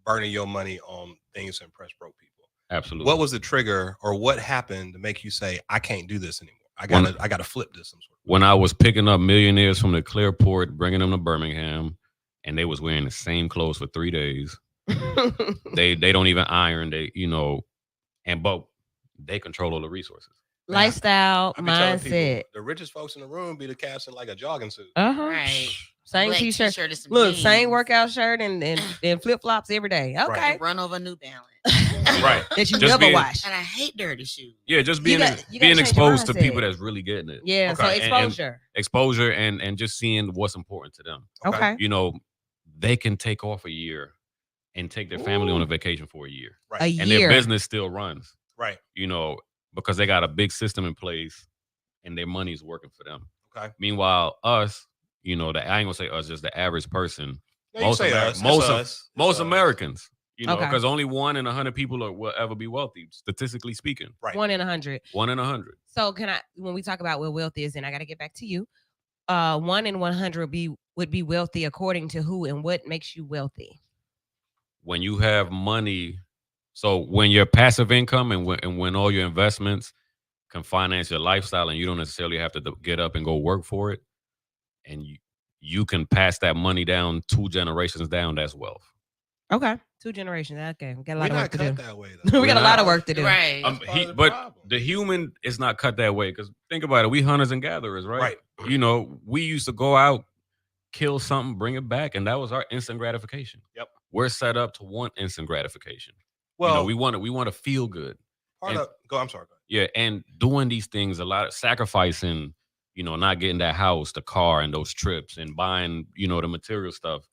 burning your money on things to impress broke people. Absolutely. What was the trigger or what happened to make you say, I can't do this anymore? I gotta flip this some sort. When I was picking up millionaires from the Clearport, bringing them to Birmingham, and they was wearing the same clothes for 3 days. They don't even iron. But they control all the resources. Lifestyle, I be telling people, mindset. the richest folks in the room be the cats in like a jogging suit. Right. Same Black t-shirt. t-shirt and some Look, same jeans. workout shirt and flip flops every day. Okay. Run over New Balance. Right. That you Just never being- wash. And I hate dirty shoes. Yeah, just You being gotta change being your exposed to mindset. people that's really getting it. Yeah. So Okay. exposure. Exposure and just seeing what's important to them. Okay. They can take off a year and take their family on a vacation for a year. Right. A And year. their business still runs, Right. because they got a big system in place and their money's working for them. Okay. Meanwhile, us, I ain't gonna say us, just the average person. No, you say us. It's most us. It's most us. Americans, You know, Okay. because only 1 in 100 people will ever be wealthy, statistically speaking. Right. 1 in 100. 1 in 100. So when we talk about what wealth is, and I got to get back to you. 1 in 100 would be wealthy according to who, and what makes you wealthy? When you have money, so when your passive income and when all your investments can finance your lifestyle, and you don't necessarily have to get up and go work for it, and you can pass that money down 2 generations down, that's wealth. Okay. 2 generations. Okay. We got a lot We're of work not to cut do. that way, though. We got a lot of work to do. Right. That's part of the But problem. the human is not cut that way, because think about it. We hunters and gatherers, right? Right. You know, we used to go out, kill something, bring it back, and that was our instant gratification. Yep. We're set up to want instant gratification. Well, we want to feel good. I'm sorry. Go Yeah, and doing these things, a lot of sacrificing, not getting that house, the car, and those trips, and buying, the material stuff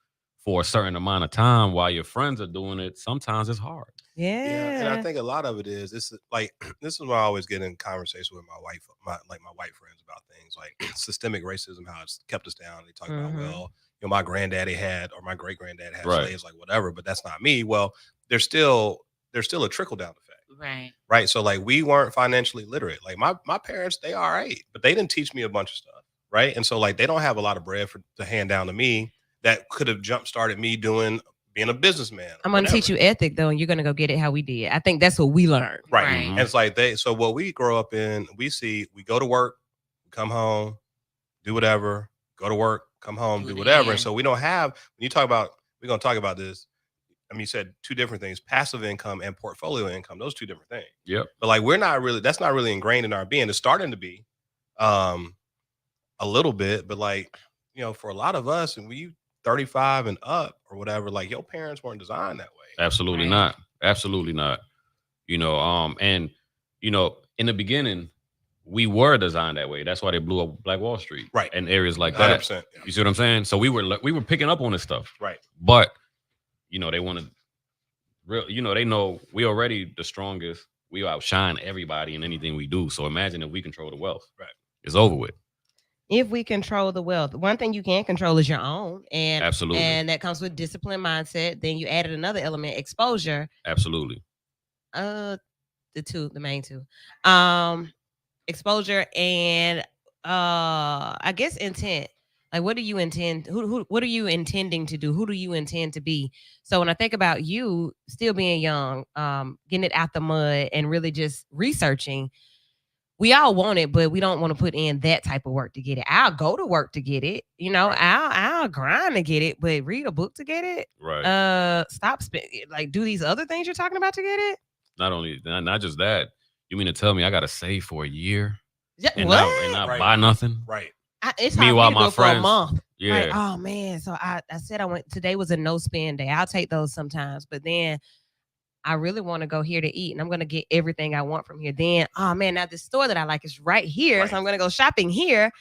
for a certain amount of time while your friends are doing it. Sometimes it's hard. Yeah. And I think a lot of it is this is like this is why I always get in conversation with my wife, my white friends about things like systemic racism, how it's kept us down. They talk about, well, my granddaddy had, or my great granddad had slaves, like whatever, but that's not me. Well, there's still a trickle down effect. Right. So like we weren't financially literate. Like my parents, they all right, but they didn't teach me a bunch of stuff. Right. And so like they don't have a lot of bread to hand down to me that could have jump started me being a businessman. I'm going to teach you ethic, though, and you're going to go get it how we did. I think that's what we learned. Right. And it's like so what we grow up in, we go to work, come home, do whatever, go to work, come home, do whatever. And so we don't have, when you talk about, we're going to talk about this. I mean, you said 2 different things, passive income and portfolio income, those 2 different things. Yep. But like, that's not really ingrained in our being. It's starting to be a little bit, but like, for a lot of us, and we 35 and up or whatever, like your parents weren't designed that way. Absolutely not. Absolutely not. And in the beginning, we were designed that way. That's why they blew up Black Wall Street, right? And areas like that. 100%, yeah. You see what I'm saying? So we were picking up on this stuff, right? But they want to they know we already the strongest. We outshine everybody in anything we do. So imagine if we control the wealth, right? It's over with. If we control the wealth, one thing you can control is your own, and absolutely, and that comes with discipline, mindset. Then you added another element, exposure. Absolutely. The main two, exposure and I guess intent. Like, what do you intend? What are you intending to do? Who do you intend to be? So when I think about you still being young, getting it out the mud and really just researching. We all want it, but we don't want to put in that type of work to get it. I'll go to work to get it. I'll grind to get it, but read a book to get it. Right. Stop spending. Like, do these other things you're talking about to get it. Not just that. You mean to tell me I got to save for a year and what? not buy nothing? Right. It's meanwhile my friends for a month. Yeah. Like, oh man. So I said today was a no spend day. I'll take those sometimes, but then I really want to go here to eat, and I'm going to get everything I want from here. Then, oh man, now the store that I like is right here. Right. So I'm going to go shopping here.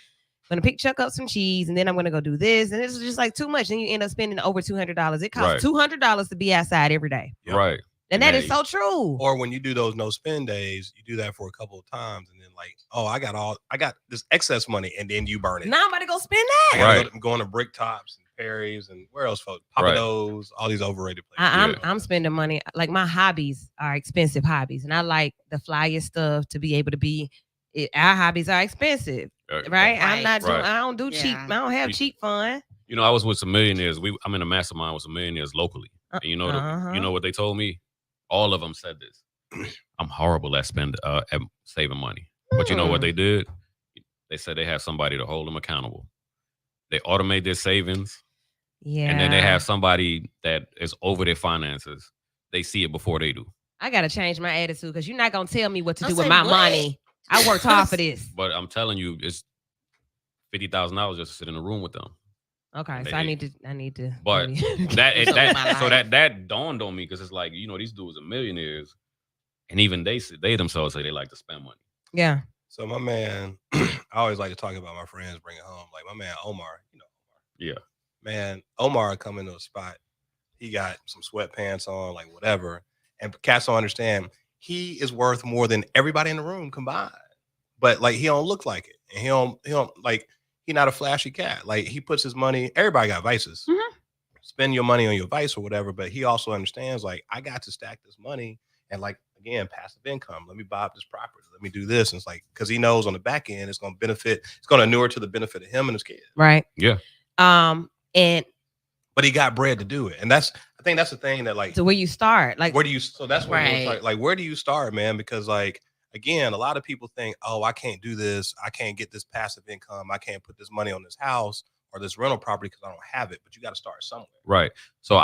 I'm going to chuck up some cheese, and then I'm going to go do this. And it's just like too much. And you end up spending over $200. It costs $200 to be outside every day. Yep. Right. And that is so true. Or when you do those no spend days, you do that for a couple of times, and then like, oh, I got this excess money, and then you burn it. Now I'm about to go spend that. I'm going to Brick Tops and Perry's and where else, folks? Papados, all these overrated places. I'm spending money. Like, my hobbies are expensive hobbies, and I like the flyest stuff to be able to be. Our hobbies are expensive, right? I'm not doing. I don't do cheap. I don't have cheap fun. I was with some millionaires. I'm in a mastermind with some millionaires locally, and you know what they told me? All of them said this. I'm horrible at saving money. But you know what they did? They said they have somebody to hold them accountable. They automate their savings. Yeah. And then they have somebody that is over their finances. They see it before they do. I got to change my attitude, because you're not going to tell me what to do with my money. I worked hard for this. But I'm telling you, it's $50,000 just to sit in a room with them. Okay, so I need to. But that dawned on me, because it's like, these dudes are millionaires, and even they themselves say they like to spend money. Yeah. So my man, I always like to talk about my friends, bring it home. Like my man Omar, Omar. Yeah. Man, Omar come into a spot. He got some sweatpants on, like whatever. And cats don't understand. He is worth more than everybody in the room combined. But like, he don't look like it, and he don't like. He's not a flashy cat. Like, he puts his money. Everybody got vices. Mm-hmm. spend your money on your vice or whatever, but he also understands like I got to stack this money and like again passive income. Let me buy up this property. Let me do this. And it's like because he knows on the back end it's going to benefit. It's going to inure to the benefit of him and his kids. Right. Yeah. And but he got bread to do it, and I think that's the thing that like. So where you start, like where do you? So that's where Right. you start. Like where do you start, man? Because like again, a lot of people think, oh, I can't do this. I can't get this passive income. I can't put this money on this house or this rental property because I don't have it. But you got to start somewhere. Right. So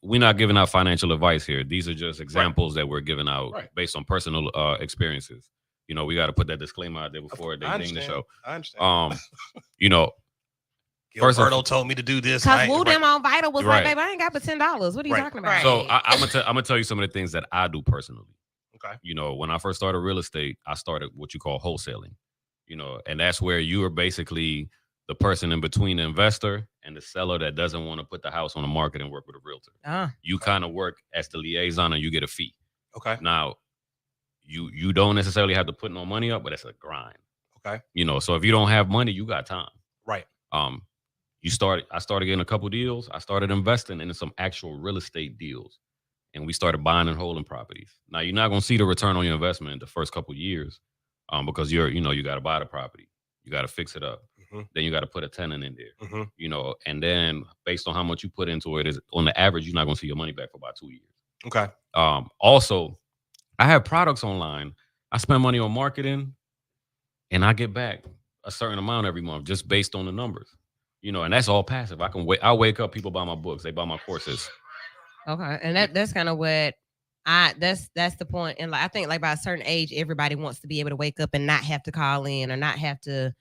we're not giving out financial advice here. These are just examples that we're giving out based on personal experiences. You know, we got to put that disclaimer out there before they ding the show. I understand. You know, Gilberto told me to do this. Because Woo them on Vital was Right. like, babe, I ain't got but $10. What are you talking about? Right. So I'm gonna tell you some of the things that I do personally. Okay. You know, when I first started real estate, I started what you call wholesaling. You know, and that's where you are basically the person in between the investor and the seller that doesn't want to put the house on the market and work with a realtor. You kind of work as the liaison and you get a fee. Okay. Now, you don't necessarily have to put no money up, but it's a grind. Okay. You know, so if you don't have money, you got time. Right. I started getting a couple deals. I started investing in some actual real estate deals. And we started buying and holding properties. Now you're not gonna see the return on your investment in the first couple years, because you got to buy the property, you got to fix it up, then you got to put a tenant in there, you know, and then based on how much you put into it, is on the average you're not gonna see your money back for about 2 years. Okay. Also, I have products online. I spend money on marketing, and I get back a certain amount every month just based on the numbers, you know, and that's all passive. I wake up, people buy my books, they buy my courses. Okay, and that's kind of what that's the point. And like I think like by a certain age, everybody wants to be able to wake up and not have to call in or not have to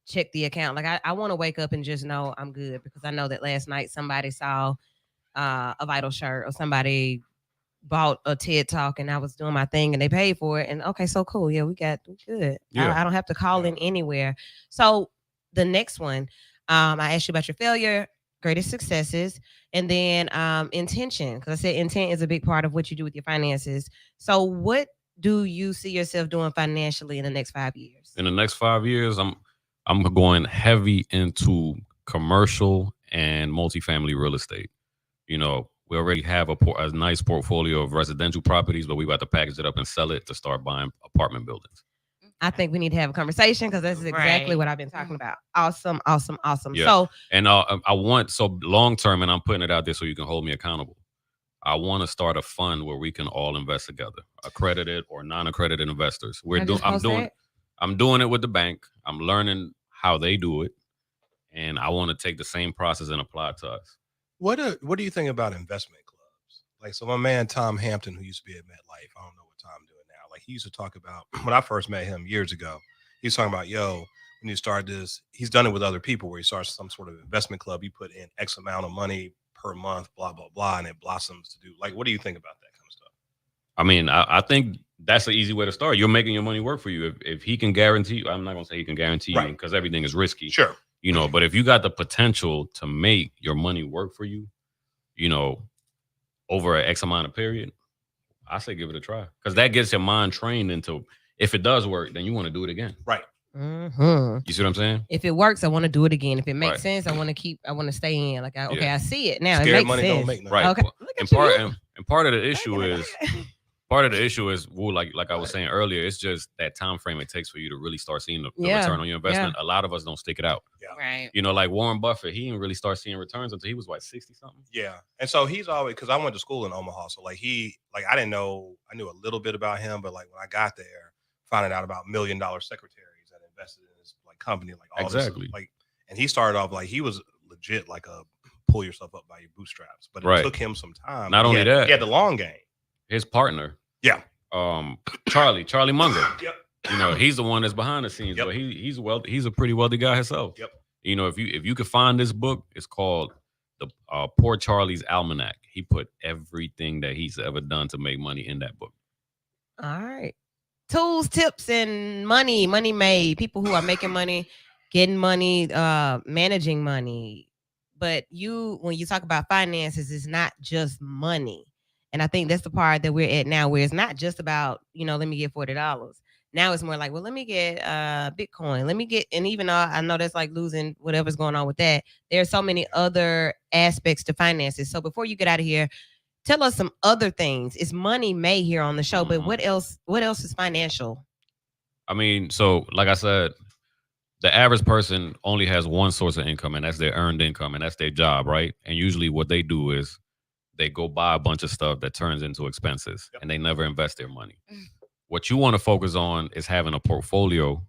check the account. Like I want to wake up and just know I'm good because I know that last night somebody saw a Vital shirt or somebody bought a TED Talk and I was doing my thing and they paid for it. And okay, so cool. Yeah, we good. Yeah. I don't have to call in anywhere. So the next one, I asked you about your failure, greatest successes, and then intention. Because I said intent is a big part of what you do with your finances. So what do you see yourself doing financially in the next 5 years? In the next 5 years, I'm going heavy into commercial and multifamily real estate. You know, we already have a nice portfolio of residential properties, but we about to package it up and sell it to start buying apartment buildings. I think we need to have a conversation because that's exactly what I've been talking about. Awesome. Yeah. So, and I want long term, and I'm putting it out there so you can hold me accountable. I want to start a fund where we can all invest together, accredited or non-accredited investors. I'm doing it with the bank. I'm learning how they do it, and I want to take the same process and apply it to us. What do you think about investment clubs? Like, so my man Tom Hampton, who used to be at MetLife, I don't know what Tom doing now. Like, he used to talk about when I first met him years ago. He was talking about, when you start this, he's done it with other people where he starts some sort of investment club. You put in X amount of money per month, blah blah blah, and it blossoms to do. Like, what do you think about that kind of stuff? I mean, I think that's an easy way to start. You're making your money work for you. If he can guarantee, I'm not gonna say he can guarantee you because everything is risky. Sure. You know, but if you got the potential to make your money work for you, you know, over an X amount of period, I say give it a try because that gets your mind trained into if it does work, then you want to do it again. Right. Mm-hmm. You see what I'm saying? If it works, I want to do it again. If it makes sense, I want to stay in. Like, I see it now. Scared it makes money sense. Don't make nothing. Right. Okay. And part of the issue is, well, like I was saying earlier, it's just that time frame it takes for you to really start seeing the return on your investment. A lot of us don't stick it out. Yeah. Right. You know, like Warren Buffett, he didn't really start seeing returns until he was 60 something. Yeah. And so he's always, because I went to school in Omaha. So I didn't know, I knew a little bit about him, but like when I got there, finding out about $1 million secretaries that invested in his like company, like all exactly. This, like, and he started off like he was legit like a pull yourself up by your bootstraps, but it took him some time. Not only that, he had the long game. His partner, Charlie Munger. Yep. You know, he's the one that's behind the scenes, but he's a pretty wealthy guy himself. Yep. You know, if you could find this book, it's called the Poor Charlie's Almanac. He put everything that he's ever done to make money in that book. All right. Tools, tips, and money made. People who are making money, getting money, managing money. But when you talk about finances, it's not just money. And I think that's the part that we're at now where it's not just about, let me get $40. Now it's more like, well, let me get Bitcoin. Let me get, and even though I know that's like losing whatever's going on with that, there's so many other aspects to finances. So before you get out of here, tell us some other things. It's Money May here on the show, but what else? What else is financial? I mean, so like I said, the average person only has one source of income, and that's their earned income, and that's their job, right? And usually, what they do is they go buy a bunch of stuff that turns into expenses, and they never invest their money. What you want to focus on is having a portfolio.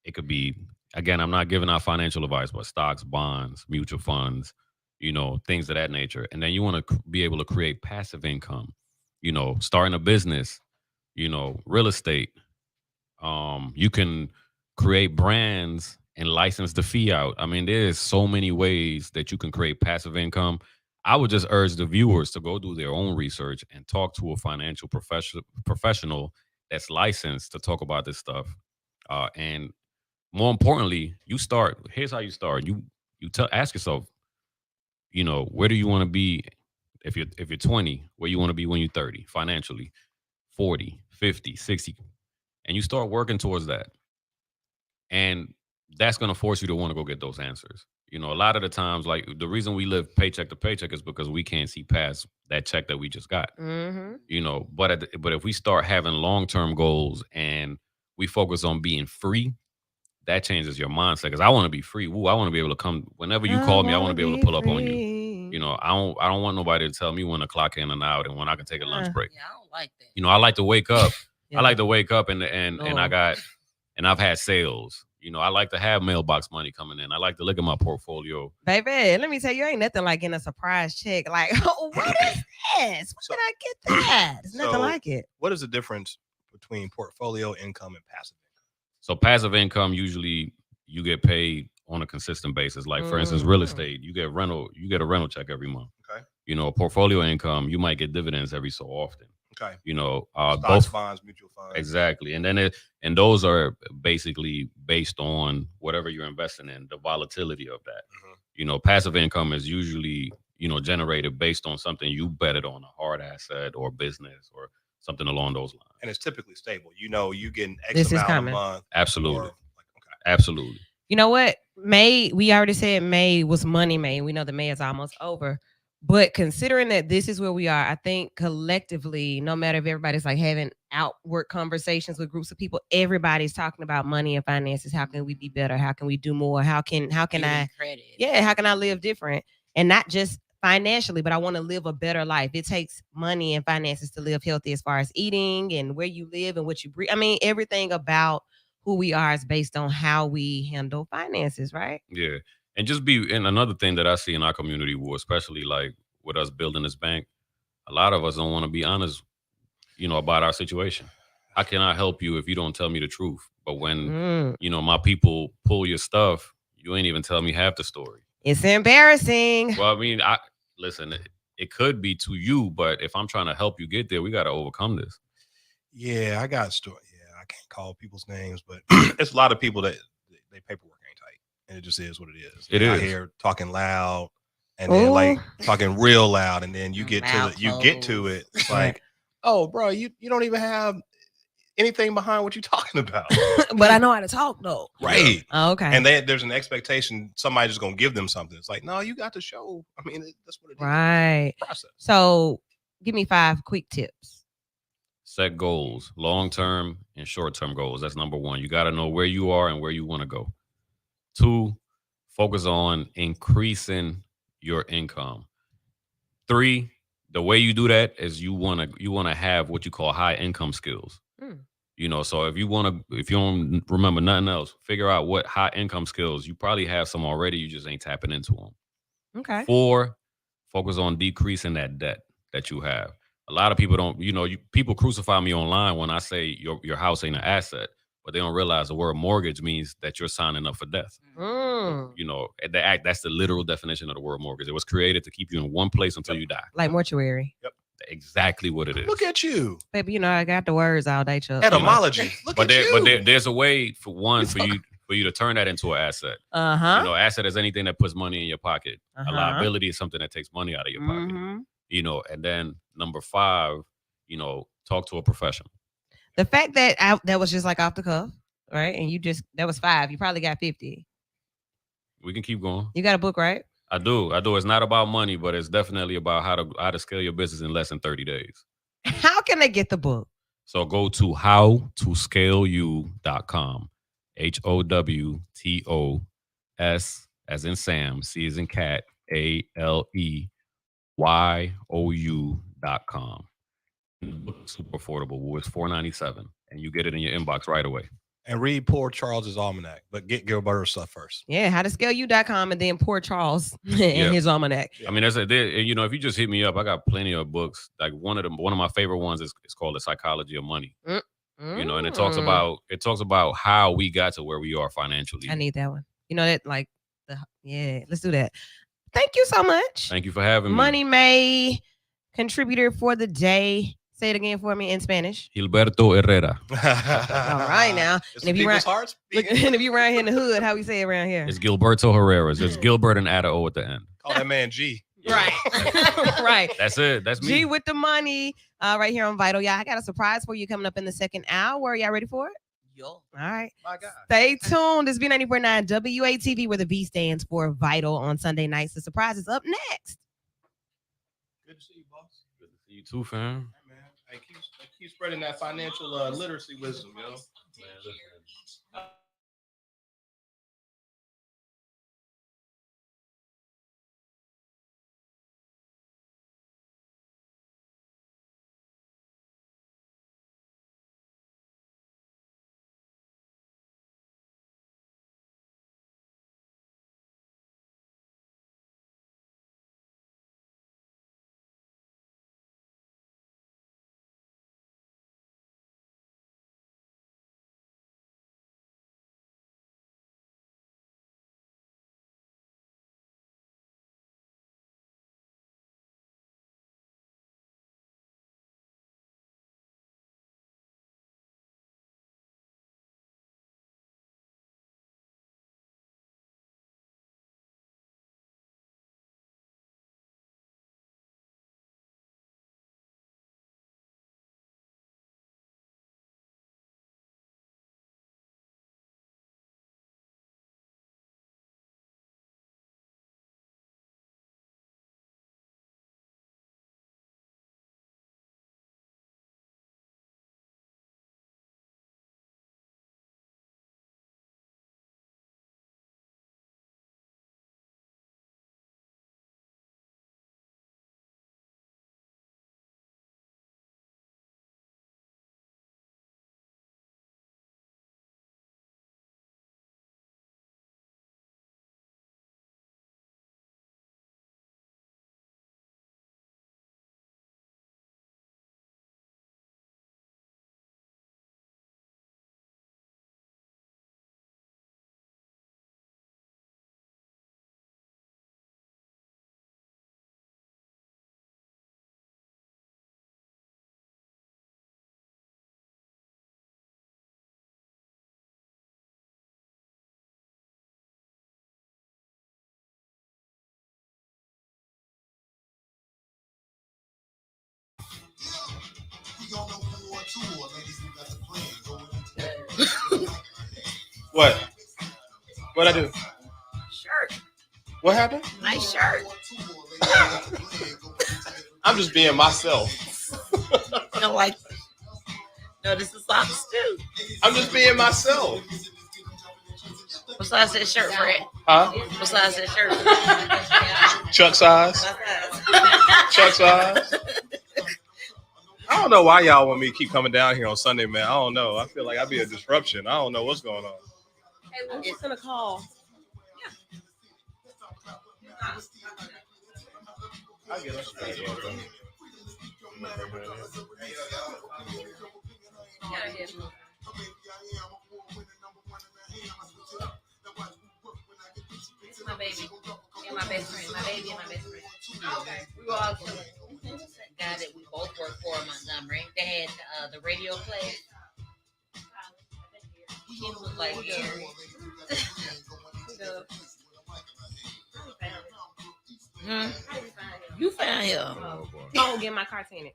It could be, again, I'm not giving out financial advice, but stocks, bonds, mutual funds, things of that nature. And then you want to be able to create passive income, starting a business, real estate. You can create brands and license the fee out. I mean, there's so many ways that you can create passive income. I would just urge the viewers to go do their own research and talk to a financial professional that's licensed to talk about this stuff. And more importantly, you start. Here's how you start. Ask yourself, where do you want to be if you're 20? Where you want to be when you're 30 financially, 40, 50, 60, and you start working towards that. And that's going to force you to want to go get those answers. A lot of the times, like the reason we live paycheck to paycheck is because we can't see past that check that we just got. But if we start having long-term goals and we focus on being free, that changes your mindset. Because I want to be free. Woo, I want to be able to come whenever you call me. I want to be able to pull up on you. I don't want nobody to tell me when the clock in and out and when I can take a lunch break. Yeah, I don't like that. I like to wake up. Yeah. I like to wake up and I've had sales. I like to have mailbox money coming in. I like to look at my portfolio. Baby, let me tell you, ain't nothing like getting a surprise check. Like, oh, what is this? When did I get that? It's nothing like it. What is the difference between portfolio income and passive income? So passive income, usually you get paid on a consistent basis. Like, for instance, real estate, you get a rental check every month. Okay. Portfolio income, you might get dividends every so often. Okay. Stocks, both bonds, mutual funds. Exactly. And then those are basically based on whatever you're investing in, the volatility of that. Passive income is usually, generated based on something you betted on, a hard asset or business or something along those lines. And it's typically stable. You getting X amount a month. Absolutely. Absolutely. You know what? May, we already said May was Money May. We know that May is almost over. But considering that this is where we are, I think collectively, no matter if everybody's like having outward conversations with groups of people, everybody's talking about money and finances. How can we be better? How can we do more? How can I credit? Yeah, how can I live different? And not just financially, but I want to live a better life. It takes money and finances to live healthy, as far as eating and where you live and what you breathe. I mean, everything about who we are is based on how we handle finances, right? Yeah. And and another thing that I see in our community, especially like with us building this bank, a lot of us don't want to be honest, about our situation. I cannot help you if you don't tell me the truth. But when, my people pull your stuff, you ain't even tell me half the story. It's embarrassing. Well, I mean, listen, it could be to you, but if I'm trying to help you get there, we got to overcome this. Yeah, I got a story. Yeah, I can't call people's names, but it's a lot of people that they paperwork ain't tight. And it just is what it is. They're out here talking loud and then like talking real loud, and then you get to it. It's like, oh, bro, you don't even have anything behind what you're talking about. But I know how to talk though. Right. Oh, okay. And there's an expectation somebody's just gonna give them something. It's like, no, you got to show. I mean, that's what it is. Right. Process. So give me 5 quick tips. Set goals, long-term and short-term goals. That's number 1. You got to know where you are and where you want to go. 2, focus on increasing your income. 3, the way you do that is you want to have what you call high income skills. So if you don't remember nothing else, figure out what high income skills. You probably have some already, you just ain't tapping into them. Okay. 4, focus on decreasing that debt that you have. A lot of people don't, people crucify me online when I say your house ain't an asset, but they don't realize the word mortgage means that you're signing up for death. That's the literal definition of the word mortgage. It was created to keep you in one place until you die. Like mortuary. Yep. Exactly what it is. Look at you. Baby, I got the words all day, Chuck. Etymology. But there's a way for you to turn that into an asset. Asset is anything that puts money in your pocket. A liability is something that takes money out of your pocket. And then number 5, talk to a professional. The fact that that was just like off the cuff, right? And that was 5. You probably got 50. We can keep going. You got a book, right? I do. It's not about money, but it's definitely about how to scale your business in less than 30 days. How can they get the book? So go to howtoscaleyou.com. HOWTOS as in Sam, C as in cat, ALEYOU.com. The book is super affordable. It's $4.97, and you get it in your inbox right away. And read Poor Charles's Almanac, but get Gilberto's stuff first. Yeah, howtoscaleyou.com and then Poor Charles and his almanac. I mean, if you just hit me up, I got plenty of books. Like one of my favorite ones is called The Psychology of Money. And it talks about how we got to where we are financially. I need that one. Let's do that. Thank you so much. Thank you for having me. Money May contributor for the day. Say it again for me in Spanish. Gilberto Herrera. All right now. And if, and if you around here in the hood, how we say it around here? It's Gilberto Herrera. It's Gilbert and add a O at the end. Call that man G. Right. Right. That's it. That's me. G with the money right here on Vital. Yeah, I got a surprise for you coming up in the second hour. Y'all ready for it? Yo. All right. My God. Stay tuned. It's V94.9 WATV, where the V stands for Vital on Sunday nights. The surprise is up next. Good to see you, boss. Good to see you too, fam. Hey, man. I keep spreading that financial literacy wisdom, you know? What? What'd I do? Shirt. What happened? Nice shirt. I'm just being myself. You don't like this? No, this is socks too. I'm just being myself. What size that shirt, Fred? Huh? What size that shirt? Chuck size. Chuck size. I don't know why y'all want me to keep coming down here on Sunday, man. I don't know. I feel like I'd be a disruption. I don't know what's going on. Hey, we're just gonna call. I get it. This is my baby and my best friend. My baby and my best friend. Okay. We were all chilling. Guy that we both work for in Montgomery. They had the radio play. He was like here. You found him. Oh, get my car tinted.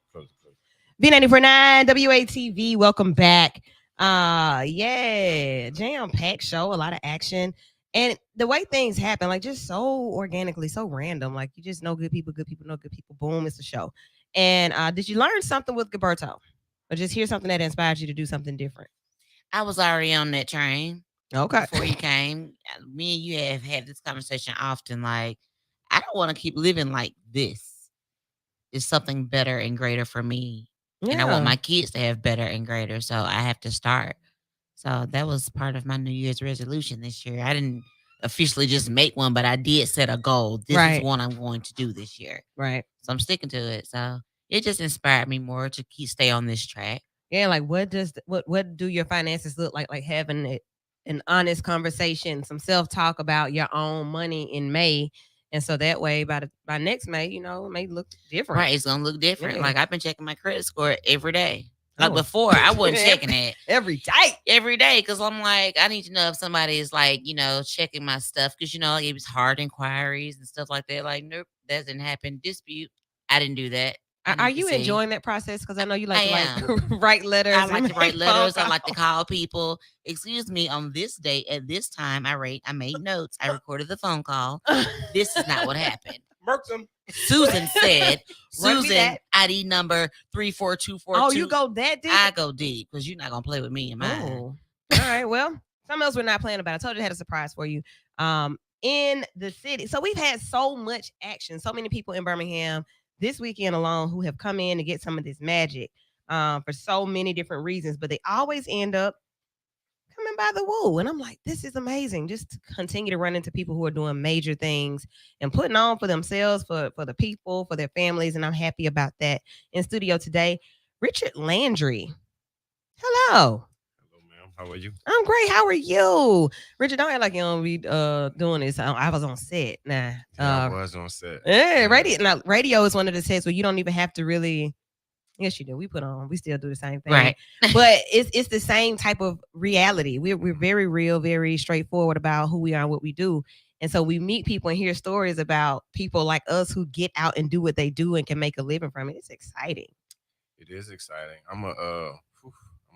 V94.9 WATV. Welcome back. Yeah, jam-packed show, a lot of action. And the way things happen, like just so organically, so random. Like you just know good people know good people. Boom, it's a show. And did you learn something with Gilberto? Or just hear something that inspired you to do something different? I was already on that train Okay. before you came. Me and you have had this conversation often. Like, I don't want to keep living like this. It's something better and greater for me. And I want my kids to have better and greater. So I have to start. So that was part of my New Year's resolution this year. I didn't officially just make one, but I did set a goal. This is what I'm going to do this year. Right. So I'm sticking to it. So it just inspired me more to stay on this track. Yeah, like what do your finances look like? Like having an honest conversation, some self-talk about your own money in May. And so that way by next May, it may look different. Right. It's gonna look different. Yeah. Like I've been checking my credit score every day. Like before, I wasn't checking it every day because I'm like, I need to know if somebody is like, checking my stuff because it was hard inquiries and stuff like that. Like, nope, that didn't happen. Dispute, I didn't do that. Are you enjoying that process? Because I know you like to like write letters. I like to write letters. I like to call people. Excuse me, on this date at this time, I made notes. I recorded the phone call. This is not what happened. Merkson. Susan said, Susan, ID number 34242. Oh, you go that deep? I go deep because you're not going to play with me and mine. Oh. All right. Well, something else we're not playing about. I told you I had a surprise for you. In the city. So we've had so much action. So many people in Birmingham this weekend alone who have come in to get some of this magic for so many different reasons. But they always end up coming by the woo. And I'm like, this is amazing. Just to continue to run into people who are doing major things and putting on for themselves, for the people, for their families. And I'm happy about that. In studio today, Richard Landry. Hello. Hello, ma'am. How are you? I'm great. How are you? Richard, don't act like you don't be doing this. I was on set. Nah. I was on set. Yeah, radio is one of the sets where you don't even have to really. Yes, you do. We still do the same thing. Right. But it's the same type of reality. We're very real, very straightforward about who we are and what we do. And so we meet people and hear stories about people like us who get out and do what they do and can make a living from it. It's exciting. It is exciting. I'm a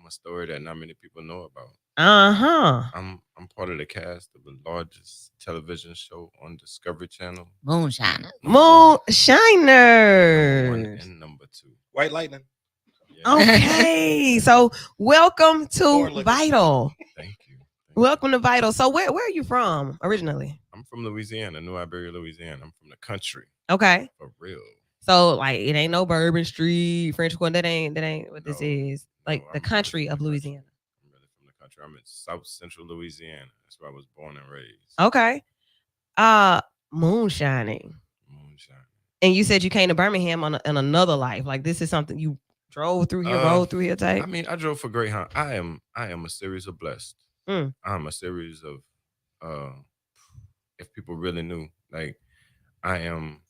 story that not many people know about. I'm part of the cast of the largest television show on Discovery Channel. Moonshiners. Moonshiners. 1 and number 2. White Lightning. Yeah. Okay. So welcome to Vital. Thank you. Welcome to Vital. So where are you from originally? I'm from Louisiana, New Iberia, Louisiana. I'm from the country. Okay. For real. So like it ain't no Bourbon Street, French Quarter. That ain't what this is. Like the country of Louisiana. I'm really from the country. I'm in South Central Louisiana. That's where I was born and raised. Okay. Moonshining. And you said you came to Birmingham in another life. Like this is something you drove through here, rode through here, type. I mean, I drove for Greyhound. I am a series of blessed. I'm a series of if people really knew, like I am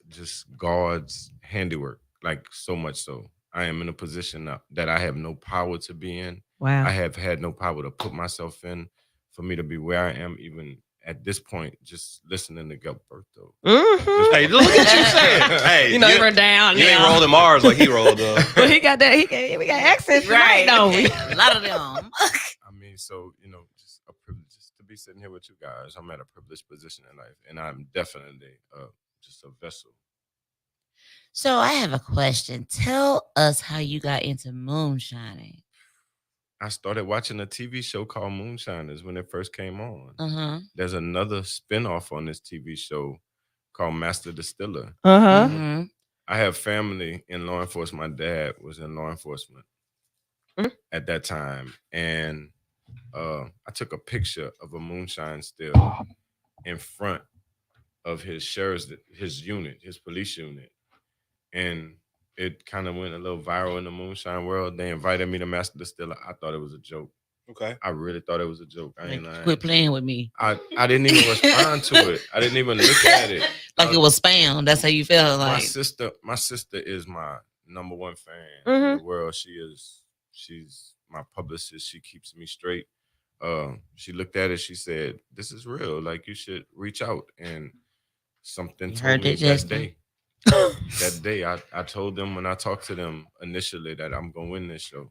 just God's handiwork, like so much so. I am in a position that I have no power to be in. Wow. I have had no power to put myself in for me to be where I am, even at this point, just listening to Gilberto. Hey, look at you saying. Hey, you run down. You ain't rolling Mars like he rolled. But he got that. We got accents, right? Don't we? A lot of them. I mean, so just a privilege just to be sitting here with you guys. I'm at a privileged position in life, and I'm definitely just a vessel. So I have a question. Tell us how you got into moonshining. I started watching a TV show called Moonshiners when it first came on. There's another spinoff on this TV show called Master Distiller. I have family in law enforcement. My dad was in law enforcement at that time. And I took a picture of a moonshine still in front of his unit, his police unit. And it kind of went a little viral in the moonshine world. They invited me to Master Distiller. I thought it was a joke. Okay. I really thought it was a joke. I ain't lying. Quit playing with me. I didn't even respond to it. I didn't even look at it. Like it was spam. That's how you felt. Like my sister is my number one fan in the world. She's my publicist. She keeps me straight. She looked at it. She said, "This is real. Like you should reach out." And something told me that day. That day, I told them when I talked to them initially that I'm gonna win this show,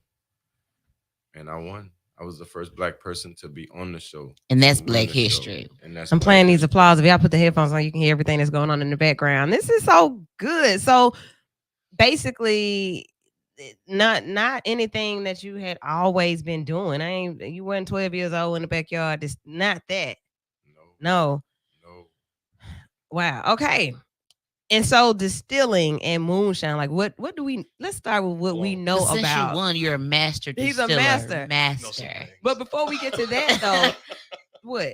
and I won. I was the first black person to be on the show, And that's to win Black the show, history. and that's I'm Black playing these history. applause. If y'all put the headphones on, you can hear everything that's going on in the background. This is so good. So basically, not anything that you had always been doing. You weren't 12 years old in the backyard. It's not that. No, No. no. Wow. Okay. And so distilling and moonshine, like what do we let's start with what we Whoa. know Since you about. won, you're a master He's a distiller. master. Know some Master. things. But before we get to that though, what?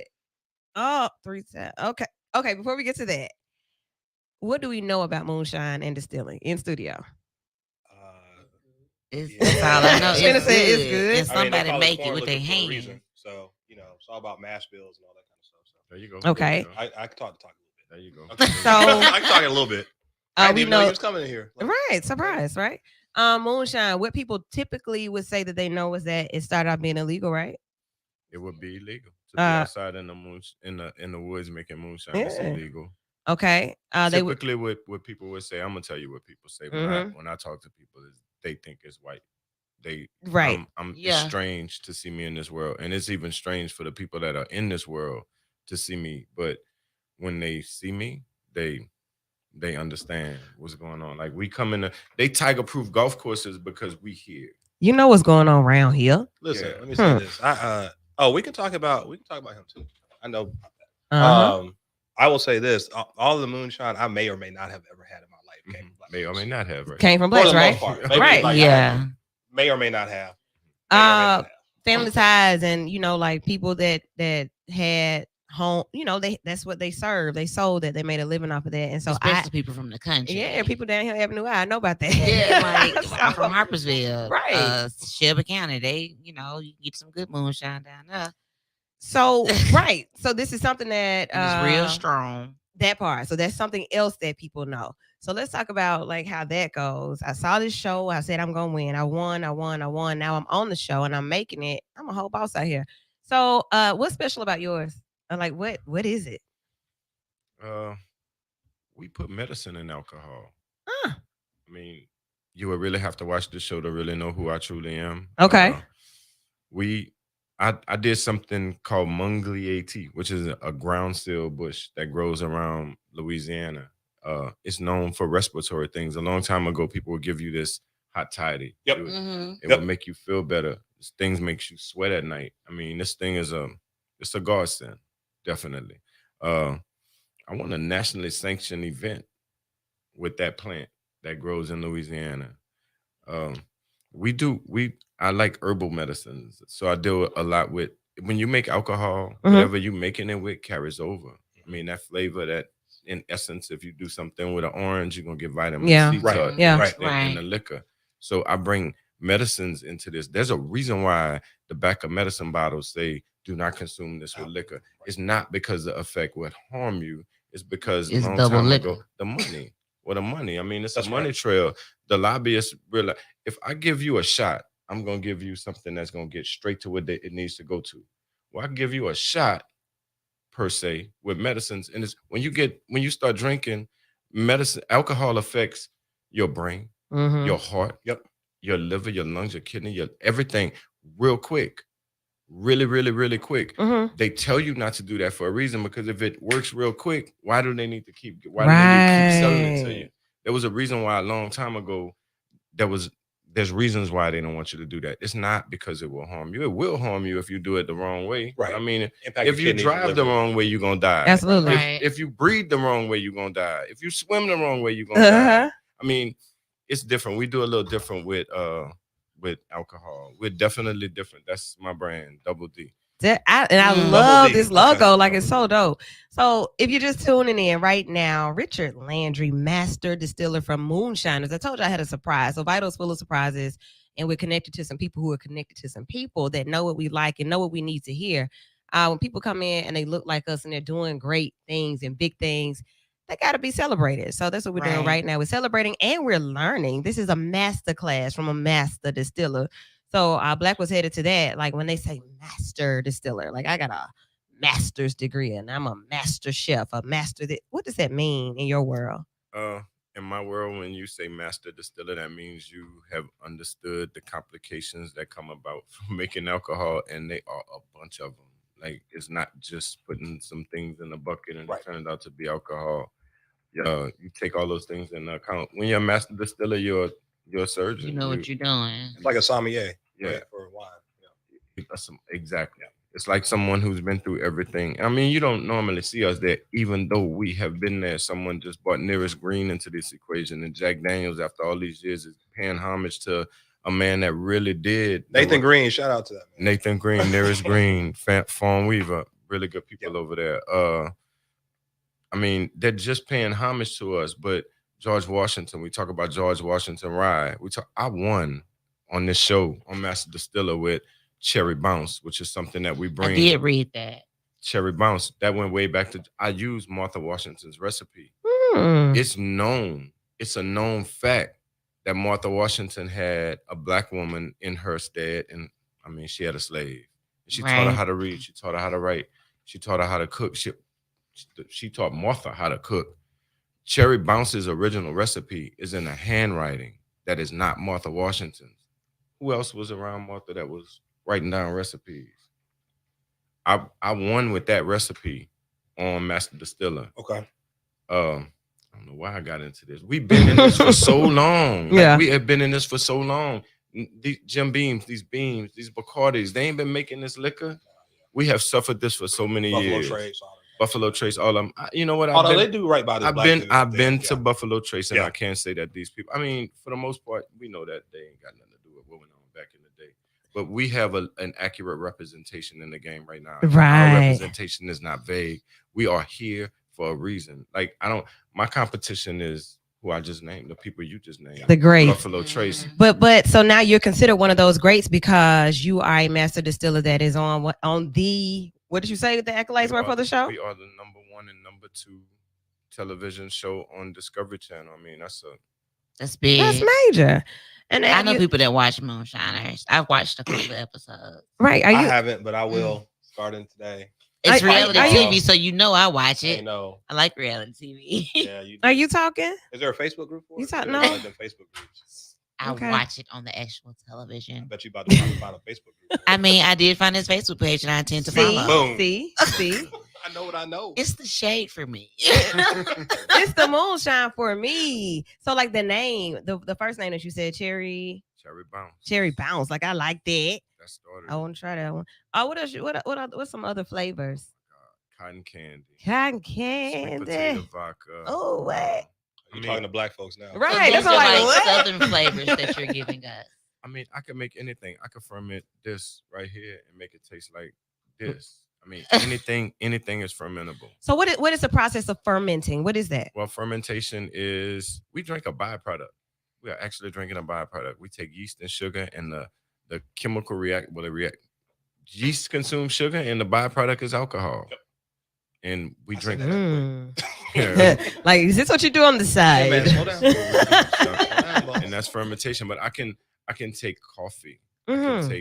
Oh, 3 times. Okay. Okay, before we get to that, what do we know about moonshine and distilling in studio? That's all I know. Shannon It's said good. it's good. And I mean, they somebody call it make it corn with their liquor for a hands. reason. So it's all about mash bills and all that kind of stuff. So There you go. Okay. There you go. I can talk a little bit. There you go. Okay. So- I can talk it a little bit. I didn't we even know know you was coming in here. Like, right, surprise, right? Moonshine, what people typically would say that they know is that it started out being illegal, right? It would be illegal to be Uh, outside in the in the woods making moonshine. It's Yeah. illegal. Okay. They would Typically, what people would say, I'm gonna tell you what people say Mhm. when I talk to people is they think it's white. They right. It's Yeah. strange to see me in this world, and it's even strange for the people that are in this world to see me. But when they see me, they understand what's going on. Like we come in, they tiger proof golf courses because we here. You know what's going on around here. listen, Yeah. let me say this. We can talk about him too. I know. Uh-huh. I will say this: all of the moonshine I may or may not have ever had in my life came from black May or may folks. not have, right? Came from For blacks, the right? most part. Maybe, Right. like, I Yeah. may or may not have. May or may not have. Family ties and like people that had home, that's what they served. They sold that, they made a living off of that. And so Especially people from the country. yeah, people down here Avenue I know about that. Yeah, like So- I'm from Harpersville, Right. Shelby County. They, you can get some good moonshine down there. So right. So this is something that And it's real strong. that part. So that's something else that people know. So let's talk about like how that goes. I saw this show. I said I'm gonna win. I won. Now I'm on the show and I'm making it. I'm a whole boss out here. So what's special about yours? Like what is it? We put medicine in alcohol. Huh. I mean, you would really have to watch the show to really know who I truly am. Okay. I did something called Mungliati, which is a ground seal bush that grows around Louisiana. It's known for respiratory things. A long time ago, people would give you this hot toddy. Yep. It would make you feel better. This thing makes you sweat at night. I mean, this thing is it's a godsend, definitely. I want a nationally sanctioned event with that plant that grows in Louisiana. I like herbal medicines, so I deal a lot with when you make alcohol, whatever you making it with carries over. I mean, that flavor, that in essence, if you do something with an orange, you're gonna get vitamin C Right. to Yeah. mixed in the liquor. So I bring medicines into this. There's a reason why the back of medicine bottles say do not consume this with liquor. It's not because the effect would harm you. It's because It's a long double time liquor. ago, the money. Well, the money. I mean, it's That's a money right. trail. The lobbyists realize if I give you a shot, I'm gonna give you something that's gonna get straight to what it needs to go to. Well, I can give you a shot per se with medicines, and it's when you start drinking medicine, alcohol affects your brain, your heart, your liver, your lungs, your kidney, your everything real quick. Really, really, really quick. They tell you not to do that for a reason, because if it works real quick, why do they need to keep selling it to you? There was a reason why a long time ago there's reasons why they don't want you to do that. It's not because it will harm you. It will harm you if you do it the wrong way. Right. I mean, Impact if your you kidneys, drive the liver. wrong way, you're gonna die. Absolutely. Right. If you breathe the wrong way, you're gonna die. If you swim the wrong way, you're gonna die. I mean, it's different. We do a little different with alcohol. We're definitely different. That's my brand, Double D. I Mm. love Double D. this logo. Okay. Like it's so dope. So if you're just tuning in right now, Richard Landry, master distiller from Moonshiners. I told you I had a surprise. So Vital's full of surprises, and we're connected to some people who are connected to some people that know what we like and know what we need to hear. When people come in and they look like us and they're doing great things and big things, they got to be celebrated. So that's what we're doing Right. right now. We're celebrating and we're learning. This is a master class from a master distiller. So Black was headed to that. Like when they say master distiller, like I got a master's degree and I'm a master chef, a master. What does that mean in your world? In my world, when you say master distiller, that means you have understood the complications that come about from making alcohol, and they are a bunch of them. Like it's not just putting some things in a bucket and Right. it turns out to be alcohol. You take all those things into account. When you're a master distiller, you're a surgeon. You know what you're doing. It's like a sommelier. Yeah. For wine. Yeah. Exactly. It's like someone who's been through everything. I mean, you don't normally see us there, even though we have been there. Someone just brought Nearest Green into this equation, and Jack Daniels, after all these years, is paying homage to a man that really did. Nathan Green, shout out to that man. Nathan Green, Nearest Green, Fawn Weaver, really good people over there. I mean, they're just paying homage to us. But George Washington, we talk about George Washington Rye. I won on this show on Master Distiller with Cherry Bounce, which is something that we bring. I did read that. Cherry Bounce. That went way back to, I used Martha Washington's recipe. It's known. It's a known fact that Martha Washington had a black woman in her stead. And I mean, she had a slave. She taught her how to read. She taught her how to write. She taught her how to cook. She taught Martha how to cook. Cherry Bounce's original recipe is in a handwriting that is not Martha Washington's. Who else was around Martha that was writing down recipes? I won with that recipe on Master Distiller. Okay. I don't know why I got into this. We've been in this for so long. We have been in this for so long. These Jim Beams, these Bacardis, they ain't been making this liquor. We have suffered this for so many years. Buffalo Trace, all of them. You know what? Although they do right by this. I've been to Buffalo Trace, and I can't say that these people. I mean, for the most part, we know that they ain't got nothing to do with what went on back in the day. But we have an accurate representation in the game right now. Right. Our representation is not vague. We are here for a reason. Like my competition is who I just named, the people you just named, the greats, Buffalo Trace. But so now you're considered one of those greats because you are a master distiller that is on the what did you say the accolades were for the show? We are the number 1 and number 2 television show on Discovery Channel. I mean, that's big. That's major. And I know people that watch Moonshiners. I've watched a couple of episodes. Right? I haven't, but I will starting today. It's reality TV, so you know I watch it. I know. I like reality TV. Yeah, you do. Are you talking? Is there a Facebook group for it? No. Facebook groups. I watch it on the actual television. I bet you about to find a Facebook group. I mean, I did find his Facebook page, and I intend to follow. Boom. See. I know what I know. It's the shade for me. It's the moonshine for me. So, like the name, the first name that you said, Cherry Bounce. Cherry Bounce. Like I like that. That started. I want to try that one. Oh, what else? What's some other flavors? Cotton candy. Sweet potato vodka. Oh, wait. You're talking to black folks now. Right. Those That's are like like southern flavors that you're giving us. I mean, I can make anything. I can ferment this right here and make it taste like this. I mean, anything is fermentable. So what is the process of fermenting? What is that? Well, fermentation is we drink a byproduct. We are actually drinking a byproduct. We take yeast and sugar, and the chemical react. Yeast consumes sugar, and the byproduct is alcohol. Yep. And we drink that. Like, is this what you do on the side? Hey man, slow down. And that's fermentation. But I can take coffee. Mm-hmm.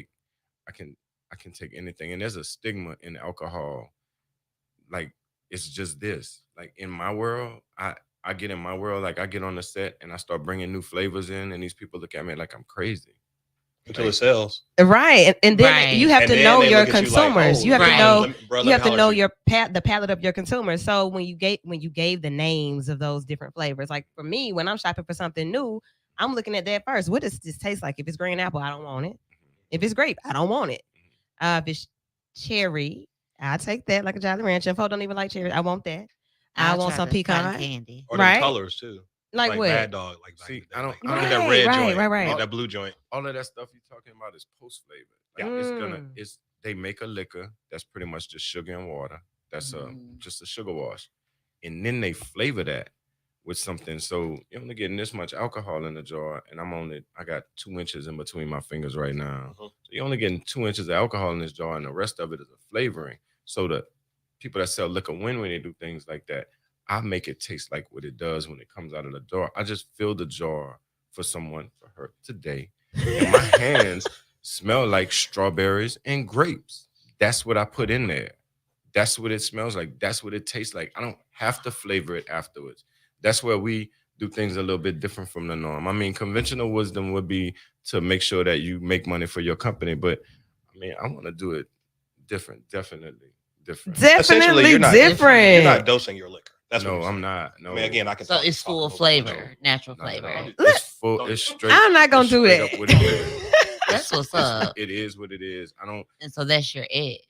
I can take anything. And there's a stigma in alcohol. Like, it's just this. Like, in my world, I get in my world, like I get on the set and I start bringing new flavors in, and these people look at me like I'm crazy. Until it sells. Right. And then you have to know your consumers. You have to know you have to know the palate of your consumers. So when you gave the names of those different flavors, like for me, when I'm shopping for something new, I'm looking at that first. What does this taste like? If it's green apple, I don't want it. If it's grape, I don't want it. If it's cherry, I'll take that like a Jolly Rancher. If folks don't even like cherry, I want that. I want some pecan candy. Or the colors too. Like what? Bad Dog. Like see, I don't right, that red joint. Right. That blue joint. All of that stuff you're talking about is post flavor. Like they make a liquor that's pretty much just sugar and water. That's just a sugar wash. And then they flavor that with something. So you're only getting this much alcohol in the jar, and I got 2 inches in between my fingers right now. So you're only getting 2 inches of alcohol in this jar, and the rest of it is a flavoring. So the people that sell liquor win when they do things like that. I make it taste like what it does when it comes out of the jar. I just fill the jar for her today. And my hands smell like strawberries and grapes. That's what I put in there. That's what it smells like. That's what it tastes like. I don't have to flavor it afterwards. That's where we do things a little bit different from the norm. I mean, conventional wisdom would be to make sure that you make money for your company, but I mean, I want to do it different, definitely different. Essentially, Definitely you're not different. You're not dosing your liquor. That's what No, you're I'm saying. not. I No, mean, again, I can. So talk, it's talk full over it. flavor, natural not at flavor. all. It's full. It's straight. I'm not gonna it's do straight that. up what it is. That's what's up. It is what it is. I don't. And so that's your edge.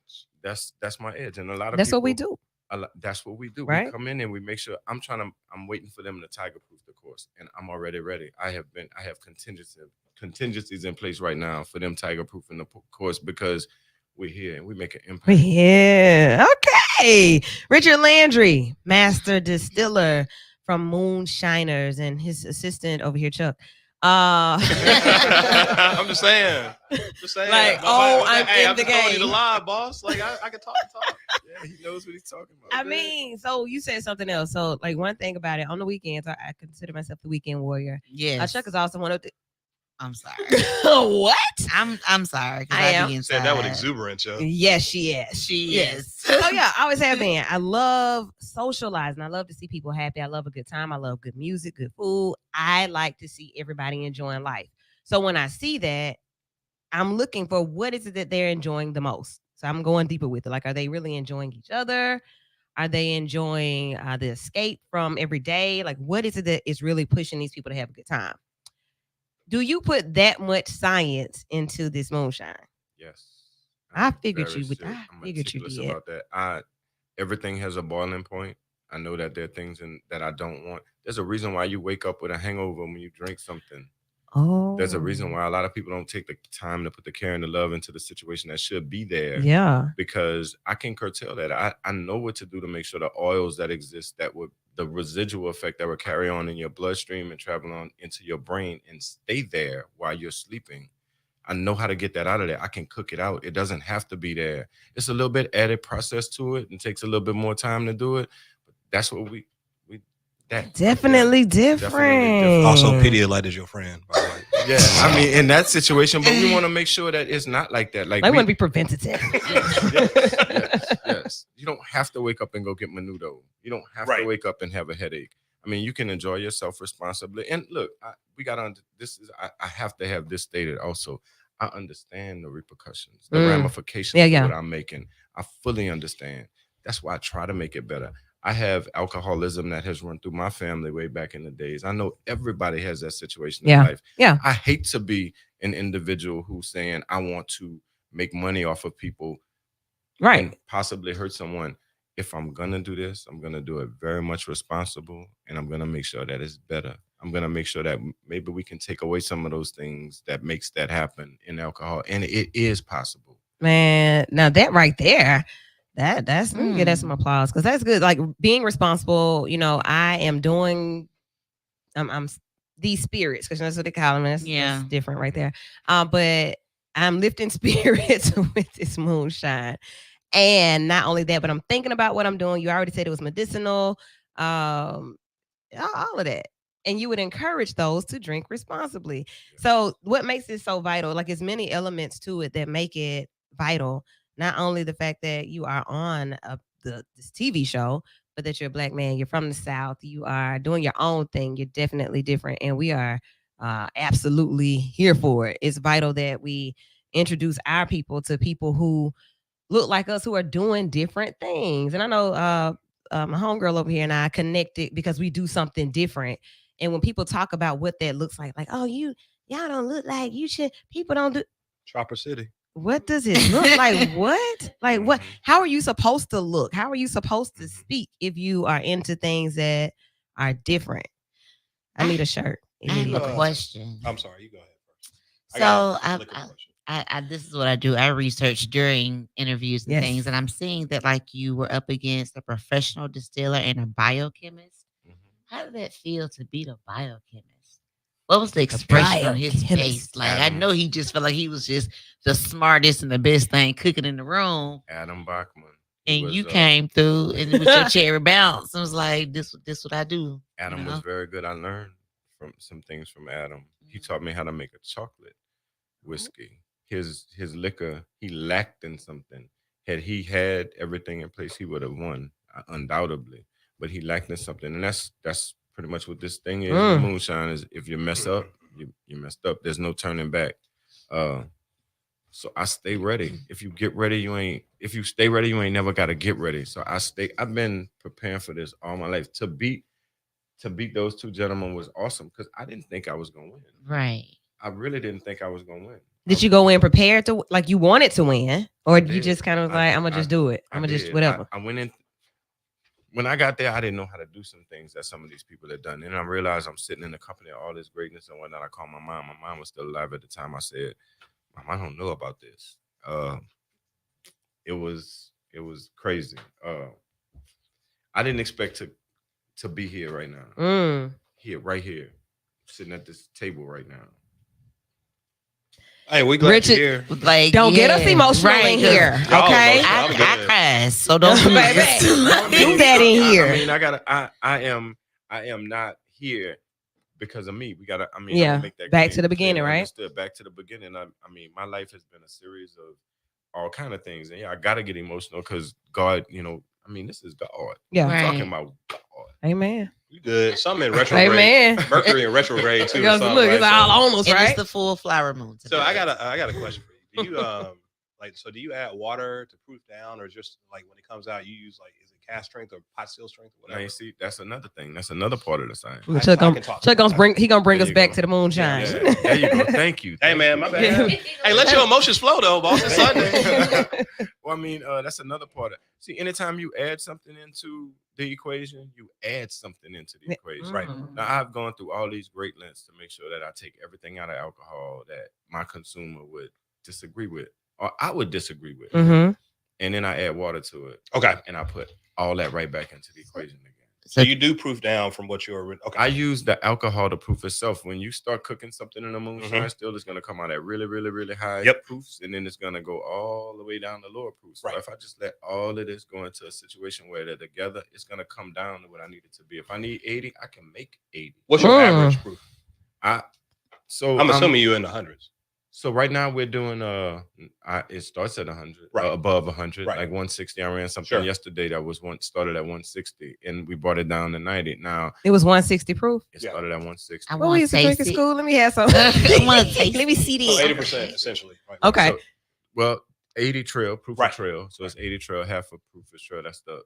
That's my edge, and a lot of That's people. what we do. That's what we do. Right? We come in and we make sure. I'm waiting for them to tiger proof the course, and I'm already ready. I have contingencies in place right now for them tiger proofing the course because we're here and we make an impact. Yeah. Okay. Richard Landry, master distiller from Moonshiners, and his assistant over here, Chuck. I'm just saying. Like, I'm in the game. The live, boss. Like, I can talk. Yeah, he knows what he's talking about. I mean, so you said something else. So, like, one thing about it, on the weekends, I consider myself the weekend warrior. Yes. Chuck is also one of the. I'm sorry. What? I'm sorry. I am. Be You inside. said that with exuberance, yo. Yes, she is. She is. Oh yeah, I always have been. I love socializing. I love to see people happy. I love a good time. I love good music, good food. I like to see everybody enjoying life. So when I see that, I'm looking for what is it that they're enjoying the most. So I'm going deeper with it. Like, are they really enjoying each other? Are they enjoying the escape from every day? Like, what is it that is really pushing these people to have a good time? Do you put that much science into this moonshine? Yes. I figured you would. I'm I figured you meticulous did. about that. Everything has a boiling point. I know that there are things that I don't want. There's a reason why you wake up with a hangover when you drink something. Oh, There's a reason why a lot of people don't take the time to put the care and the love into the situation that should be there. Yeah. Because I can curtail that. I know what to do to make sure the oils that exist, that would the residual effect that would carry on in your bloodstream and travel on into your brain and stay there while you're sleeping. I know how to get that out of there. I can cook it out. It doesn't have to be there. It's a little bit added process to it and takes a little bit more time to do it. But that's what we definitely different. Also, Pedialyte is your friend, by the way. Yeah, I mean, in that situation, but we want to make sure that it's not like that. Like, I want to be preventative. Yes. You don't have to wake up and go get menudo. You don't have to wake up and have a headache. I mean, you can enjoy yourself responsibly. And look, I have to have this stated also. I understand the repercussions, the ramifications of what I'm making. I fully understand. That's why I try to make it better. I have alcoholism that has run through my family way back in the days. I know everybody has that situation in life. Yeah. I hate to be an individual who's saying I want to make money off of people, and possibly hurt someone. If I'm gonna do this, I'm gonna do it very much responsible, and I'm gonna make sure that it's better. I'm gonna make sure that maybe we can take away some of those things that makes that happen in alcohol, and it is possible. Man, now that right there. That's let me give that some applause, because that's good. Like, being responsible, I am doing I'm these spirits, because that's what they call them. That's different right there. But I'm lifting spirits with this moonshine. And not only that, but I'm thinking about what I'm doing. You already said it was medicinal, all of that. And you would encourage those to drink responsibly. So what makes it so vital? Like, there's many elements to it that make it vital. Not only the fact that you are on this TV show, but that you're a Black man, you're from the South, you are doing your own thing, you're definitely different. And we are absolutely here for it. It's vital that we introduce our people to people who look like us, who are doing different things. And I know my homegirl over here and I connected because we do something different. And when people talk about what that looks like, oh, y'all don't look like you should, people don't do. Chopper City. What does it look like? What? Like, what? How are you supposed to look? How are you supposed to speak if you are into things that are different? I need a shirt. I have a question. I'm sorry, you go ahead first. So this is what I do. I research during interviews and things, and I'm seeing that, like, you were up against a professional distiller and a biochemist. How did that feel to be the biochemist? What was the expression on his face? Like, I know he just felt like he was just the smartest and the best thing cooking in the room. Adam Bachman. And you came through and with your cherry bounce and was like, this what I do. Adam was very good. I learned from some things from Adam. He taught me how to make a chocolate whiskey. His liquor, he lacked in something. Had he had everything in place, he would have won, undoubtedly. But he lacked in something. And that's pretty much what this thing is. The moonshine is if you mess up, you messed up. There's no turning back. So I stay ready. If you get ready, if you stay ready, you ain't never got to get ready. So I've been preparing for this all my life. To beat those two gentlemen was awesome because I didn't think I was gonna win. Right. I really didn't think I was gonna win. Did you go in prepared to like you wanted to win, or you just kind of like I'm gonna just do it? I'm gonna just whatever. I went in. When I got there, I didn't know how to do some things that some of these people had done, and I realized I'm sitting in the company of all this greatness and whatnot. I called my mom. My mom was still alive at the time. I said, "Mom, I don't know about this." It was crazy. I didn't expect to be here right now. Right here, sitting at this table right now. Hey, we glad Richard, you're here. Like, don't get us emotional in here, okay? I crash, so don't do do that in here. I mean, I am not here because of me. We gotta. I mean, yeah. make that back clear. to the beginning, right? Understood. Back to the beginning. I mean, my life has been a series of all kind of things, and yeah, I gotta get emotional because God, I mean, this is God. Yeah, I'm talking about God. Amen. You good? Something in retrograde. Amen. Mercury in retrograde too. Because look, it's all on us, And right? it's the full flower moon. So I got a question for you. Do you do you add water to proof down, or just like when it comes out, you use like is it cast strength or pot still strength or whatever? Now you see, that's another thing. That's another part of the science. Chuck gonna bring us back to the moonshine. Yeah, there you go. Thank you. Hey man, my bad. Hey, let your emotions flow though, boss. It's Sunday. Well, I mean, that's another part of. See, anytime you add something into the equation, you add something into the equation. Right. Now, I've gone through all these great lengths to make sure that I take everything out of alcohol that my consumer would disagree with, or I would disagree with, and then I add water to it. Okay. And I put all that right back into the equation again. So you do proof down from what you're. Okay. I use the alcohol to proof itself. When you start cooking something in a moonshine, still it's going to come out at really, really, really high proofs, and then it's going to go all the way down to lower proofs. So if I just let all of this go into a situation where they're together, it's going to come down to what I need it to be. If I need 80, I can make 80. What's your average proof? I'm assuming you're in the hundreds. So right now we're doing it starts at 100, above 100, like 160. I ran something yesterday that was started at 160, and we brought it down to 90. Now it was 160 proof. It started at 160. What we used to drink in school? Let me have some. Let me see these. 80% essentially. Right. Okay. So, well, 80 trail, proof of trail. So it's 80 trail, half of proof of trail. That's the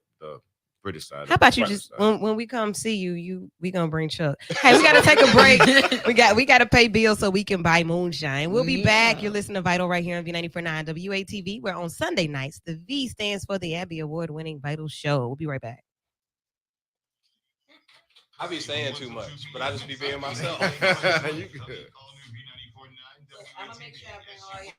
British side. How about you just when we come see you, we gonna bring Chuck. Hey, we gotta take a break. we gotta pay bills so we can buy moonshine. We'll be back. You're listening to Vital right here on V94.9 WATV. We're on Sunday nights. The V stands for the Abby Award-winning Vital Show. We'll be right back. I be saying too much, but I just be being myself. You good. I'm gonna make sure I bring all your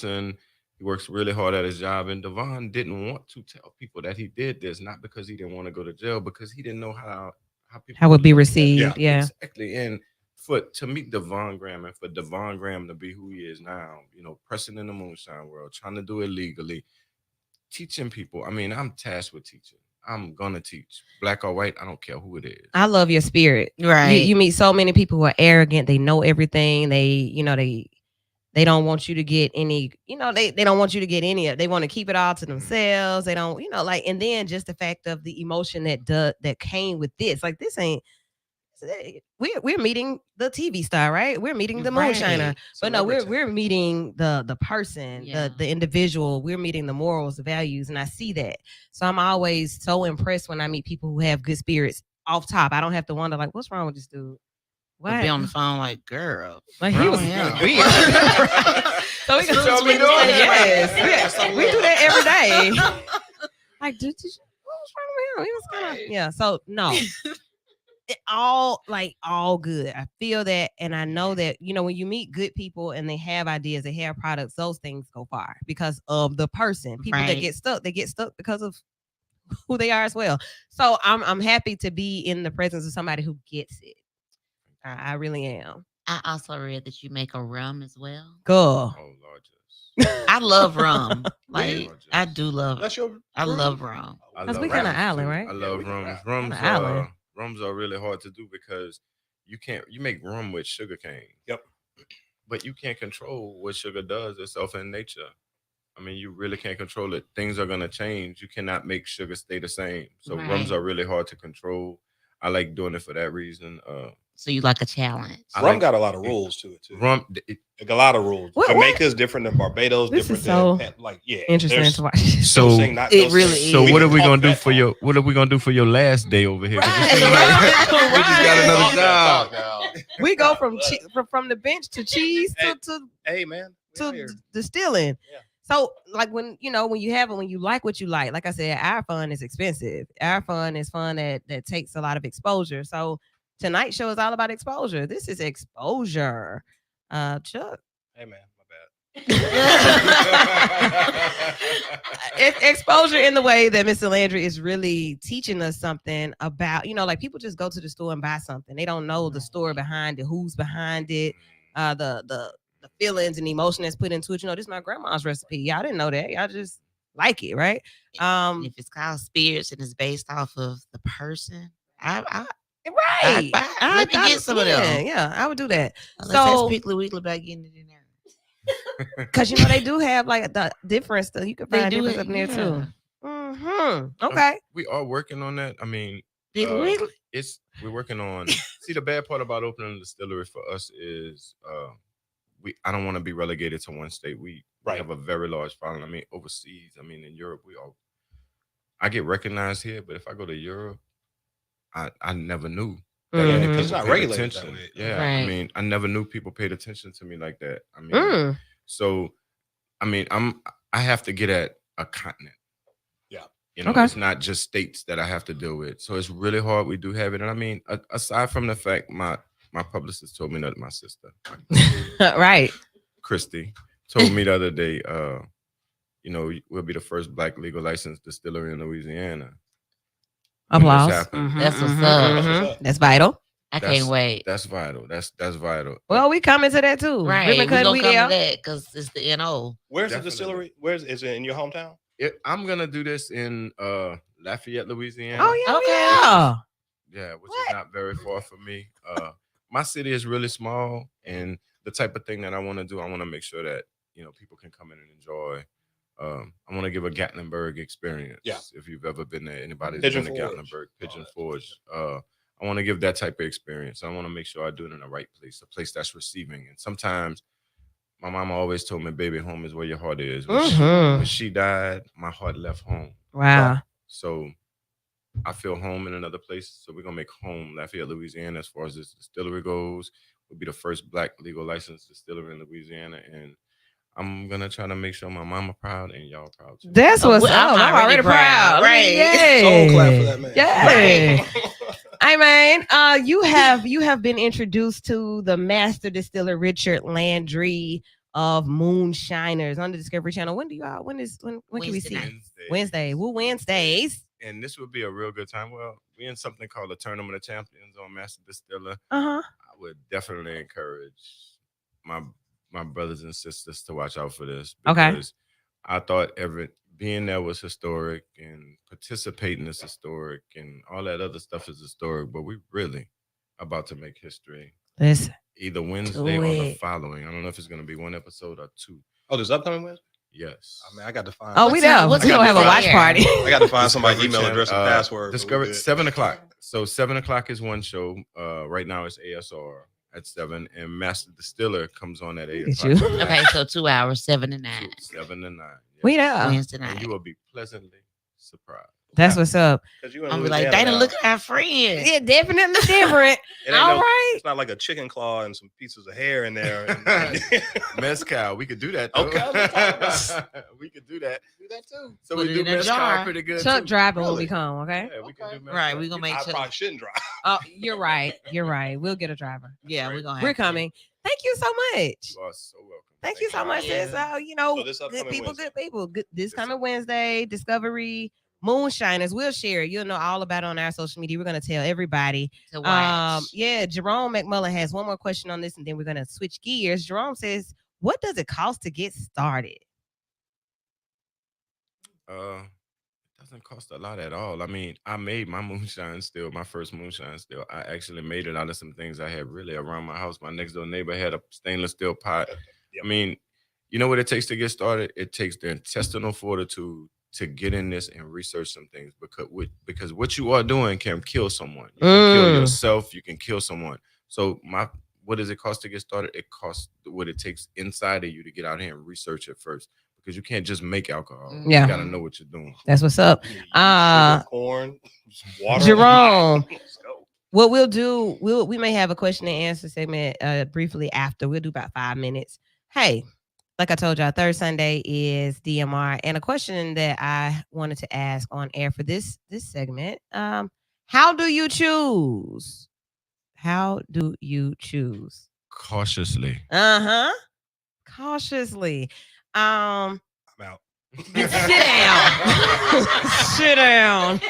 person. He works really hard at his job. And Devon didn't want to tell people that he did this, not because he didn't want to go to jail, because he didn't know how people How would be look at him. received, yeah. Exactly. And to meet Devon Graham and for Devon Graham to be who he is now, pressing in the moonshine world, trying to do it legally, teaching people. I mean, I'm tasked with teaching. I'm gonna teach, black or white. I don't care who it is. I love your spirit. Right. You meet so many people who are arrogant. They know everything. They don't want you to get any, they don't want you to get any of it. They want to keep it all to themselves. They don't, and then just the fact of the emotion that came with this. Like, this ain't, we're meeting the TV star, right? We're meeting the moonshiner. Right. But no, we're meeting the person, the individual. We're meeting the morals, the values, and I see that. So I'm always so impressed when I meet people who have good spirits off top. I don't have to wonder, like, what's wrong with this dude? What? Be on the phone like, girl. Like, he was weird. So we can what we doing. Yes. We do that every day. Like, what was wrong with him? He was kind of, so no. It all good. I feel that, and I know that when you meet good people and they have ideas, they have products, those things go far because of the person. People that get stuck, they get stuck because of who they are as well. So I'm happy to be in the presence of somebody who gets it. I really am. I also read that you make a rum as well. Cool. Oh Lord, I love rum. Like, I do love. That's your. I love rum. Because we kind of island, right? I love rums. Rums are really hard to do because you make rum with sugar cane. Yep. But you can't control what sugar does itself in nature. I mean, you really can't control it. Things are going to change. You cannot make sugar stay the same. So rums are really hard to control. I like doing it for that reason. So you like a challenge. Rum got a lot of rules to it too. Rum, a lot of rules. Jamaica's different than Barbados. This different is so than interesting to watch. So it really is. So what are we gonna do for your? What are we gonna do for your last day over here? Right. We just got another job. We go from the bench to cheese to distilling. Yeah. So, like, when you like what you like I said, our fun is expensive. Our fun is fun that takes a lot of exposure. So tonight's show is all about exposure. This is exposure. Chuck. Hey man, my bad. It's exposure in the way that Mr. Landry is really teaching us something about, like, people just go to the store and buy something. They don't know the story behind it, who's behind it, the feelings and emotion that's put into it. This is my grandma's recipe. Y'all didn't know that. Y'all just like it, right? If it's called spirits and it's based off of the person, Right. Let me get some of them. Yeah, I would do that. Let's ask Piggly Wiggly about getting it in there. Because they do have like the difference. You can find difference up there too. Mm-hmm. Okay. We are working on that. I mean, Piggly Wiggly. We're working on. See, the bad part about opening a distillery for us is I don't want to be relegated to one state. We have a very large following. I mean, overseas. I mean, in Europe, I get recognized here, but if I go to Europe, I never knew. It's not regulated that way. Yeah, right. I mean, I never knew people paid attention to me like that. I mean, so I mean, I have to get at a continent. Yeah, it's not just states that I have to deal with. So it's really hard. We do have it, and I mean, aside from the fact my publicist told me that my sister, right, Christy, told me the other day, we'll be the first Black legal licensed distillery in Louisiana. Applause. That's what's up. That's vital. I can't wait. That's vital. That's vital. Well, we coming to that too. Right. We're gonna come to that because it's the NO. Where's the distillery? Is it in your hometown? I'm gonna do this in Lafayette, Louisiana. Oh yeah. Okay. Yeah, which is not very far from me. My city is really small, and the type of thing that I want to do, I want to make sure that people can come in and enjoy. I want to give a Gatlinburg experience. Yeah. If you've ever been there, anybody's been to Gatlinburg, Pigeon Forge. I want to give that type of experience. I want to make sure I do it in the right place, a place that's receiving. And sometimes my mama always told me, baby, home is where your heart is. When she died, my heart left home. Wow. So I feel home in another place. So we're going to make home Lafayette, Louisiana, as far as this distillery goes. We'll be the first Black legal licensed distillery in Louisiana. And I'm going to try to make sure my mama proud and y'all proud too. That's what's up. I'm already proud. Right. Soul clap for that man. Yeah. Hey man, you have been introduced to the master distiller Richard Landry of moonshiners on the Discovery Channel. When can we Wednesday see? night. Wednesday. Well, Wednesdays. And this would be a real good time. Well, we in something called the Tournament of Champions on Master Distiller. Uh-huh. I would definitely encourage my brothers and sisters to watch out for this. Okay. Because I thought being there was historic and participating is historic and all that other stuff is historic, but we really about to make history. Listen. Either Wednesday or the following. I don't know if it's going to be one episode or two. Oh, there's upcoming Wednesday? Yes. I mean, I got to find. Oh, we know. We're going to have a watch party. I got to find somebody's Discovery email address and Channel, password. Discovery 7 o'clock. So 7 o'clock is one show. Right now it's ASR at 7, and Master Distiller comes on at 8 Look o'clock. at Okay, so 2 hours, 7 to 9. 7 to 9. We know. Wednesday And night. you will be pleasantly surprised. That's what's up. I'm like, Dana, look at our friend. Yeah, definitely different. All right. It's not like a chicken claw and some pieces of hair in there. Mezcal, we could do that. Though. Okay. We could do that. Do that too. So Put we it do in a mezcal jar. pretty good. Chuck too. driving when we Really? come, okay? Yeah, we can do mezcal. Right, we're gonna make I sure. probably shouldn't drive. Oh, you're right. You're right. We'll get a driver. Yeah, we're gonna. We're have to. coming. Thank you so much. You are so welcome. Thank you so much, sis. Yeah. So this Good upcoming people, Wednesday. good people. Good, this coming Wednesday, Discovery Moonshiners. We'll share. You'll know all about it on our social media. We're gonna tell everybody. To watch. Yeah, Jerome McMullen has one more question on this, and then we're gonna switch gears. Jerome says, "What does it cost to get started?" It doesn't cost a lot at all. I mean, I made my moonshine still, my first moonshine still. I actually made it out of some things I had really around my house. My next door neighbor had a stainless steel pot. Yep. I mean, you know what it takes to get started? It takes the intestinal fortitude to get in this and research some things because what you are doing can kill someone. You can kill yourself. You can kill someone. So what does it cost to get started? It costs what it takes inside of you to get out here and research it first. Because you can't just make alcohol. Yeah. You gotta know what you're doing. That's what's up. Sugar, corn, water. Jerome, Let's go. what we'll do, we may have a question and answer segment briefly after. We'll do about 5 minutes. Hey, like I told y'all, third Sunday is DMR, and a question that I wanted to ask on air for this segment: how do you choose? How do you choose? Cautiously. Cautiously. I'm out. Sit down. Sit down.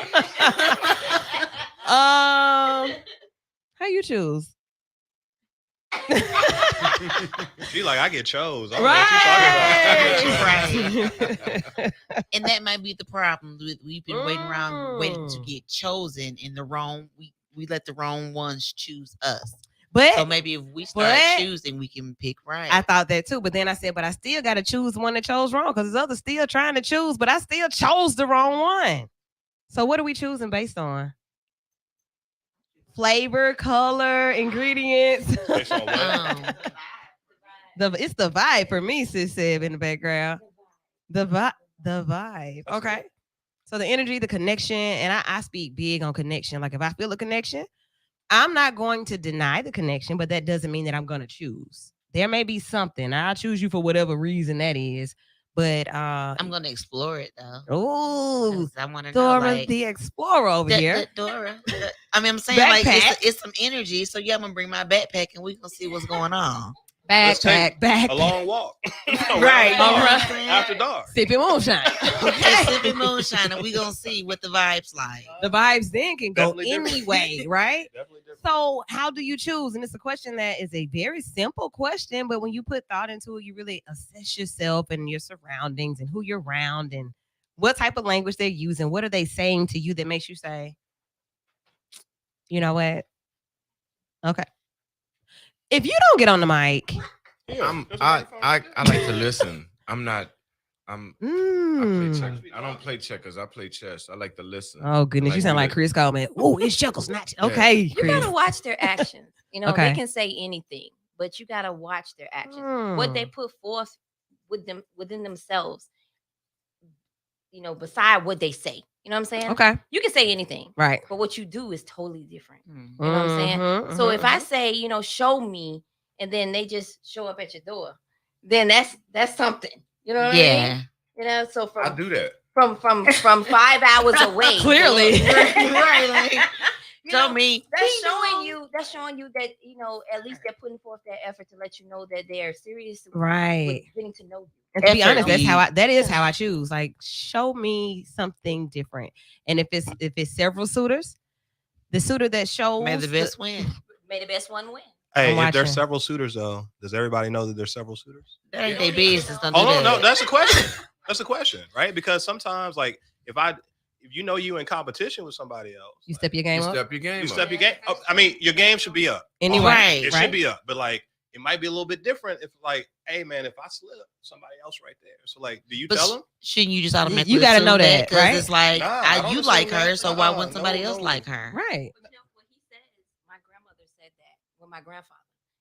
How you choose? She like, I get chose. I don't know what you talking about. Right. And that might be the problem. We've been waiting around, waiting to get chosen, and we let the wrong ones choose us. But So maybe if we start choosing, we can pick right. I thought that too. But then I said, but I still got to choose the one that chose wrong because there's others still trying to choose, but I still chose the wrong one. So what are we choosing based on? Flavor, color, ingredients. Based on what? It's the vibe for me, sis said in the background. The vibe. Okay. So the energy, the connection, and I speak big on connection. Like if I feel a connection, I'm not going to deny the connection, but that doesn't mean that I'm going to choose. There may be something. I'll choose you for whatever reason that is. But I'm gonna explore it though. Oh, 'Cause I want to know, Dora like, the Explorer over here. Dora. I mean, I'm saying like it's some energy. So yeah, I'm gonna bring my backpack and we gonna see what's going on. Backpack. A long walk. Right. After dark. Sipping moonshine. Okay, sipping moonshine, and we gonna see what the vibes like. The vibes then can go Definitely different. anyway, right? Definitely different. So how do you choose? And it's a question that is a very simple question, but when you put thought into it, you really assess yourself and your surroundings and who you're around and what type of language they're using. What are they saying to you that makes you say, you know what? Okay. If you don't get on the mic, I like to listen. I play checkers. I don't play checkers. I play chess. I like to listen. Oh goodness, you sound like Chris Coleman. Oh, it's chuckles, not okay. You Chris. gotta watch their actions. You know, Okay. they can say anything, but you gotta watch their actions. What they put forth within themselves, you know, beside what they say. You know what I'm saying? Okay, You can say anything, right. but what you do is totally different. Hmm. You know what I'm saying? Mhm, So mhm, if I say, you know, show me, and then they just show up at your door, then that's something. You know what I mean? Yeah. You know, so I do that. from 5 hours away. Clearly. Right, like, Tell me. That's showing you that at least they're putting forth that effort to let you know that they are serious with Right. getting to know you. And to be honest, Effort, that is how I choose. Like, show me something different. And if it's several suitors, the suitor that shows May the best win. May the best one win. Hey, I'm if there's watching. several suitors though, does everybody know that there's several suitors? That ain't their business. Don't Oh do no, that. that's a question. That's a question, right? Because sometimes, like, if you know you in competition with somebody else, You step your game You up. step your game you up. step your game. I mean, your game should be up. Anyway, Right. It right? should be up, but like it might be a little bit different if, like, hey man, if I slip, somebody else right there. So like, do you But tell them? shouldn't you just automatically You gotta assume know that, because right? it's like Nah, I don't you assume like her, that. so why Nah, wouldn't somebody else no. like her? Right. But what he said is, my grandmother said that when my grandfather.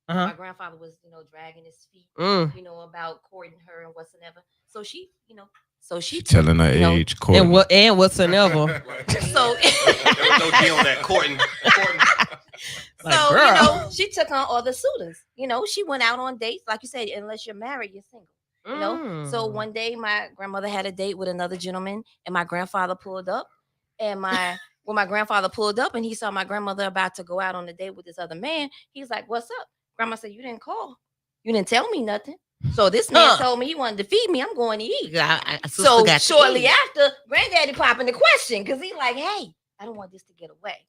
Uh-huh. My grandfather was, dragging his feet, Mm. about courting her and whatsoever. So she, She telling her age, And courting. whatsoever. So There was no D on that courting. Like, so girl. she took on all the suitors. She went out on dates, like you said. Unless you're married, you're single. So Mm. one day, my grandmother had a date with another gentleman, and my grandfather pulled up. And when my grandfather pulled up, and he saw my grandmother about to go out on a date with this other man, he's like, "What's up?" Grandma said, "You didn't call. You didn't tell me nothing." So this man told me he wanted to feed me. I'm going to eat. So shortly after, Granddaddy popping the question because he's like, "Hey, I don't want this to get away."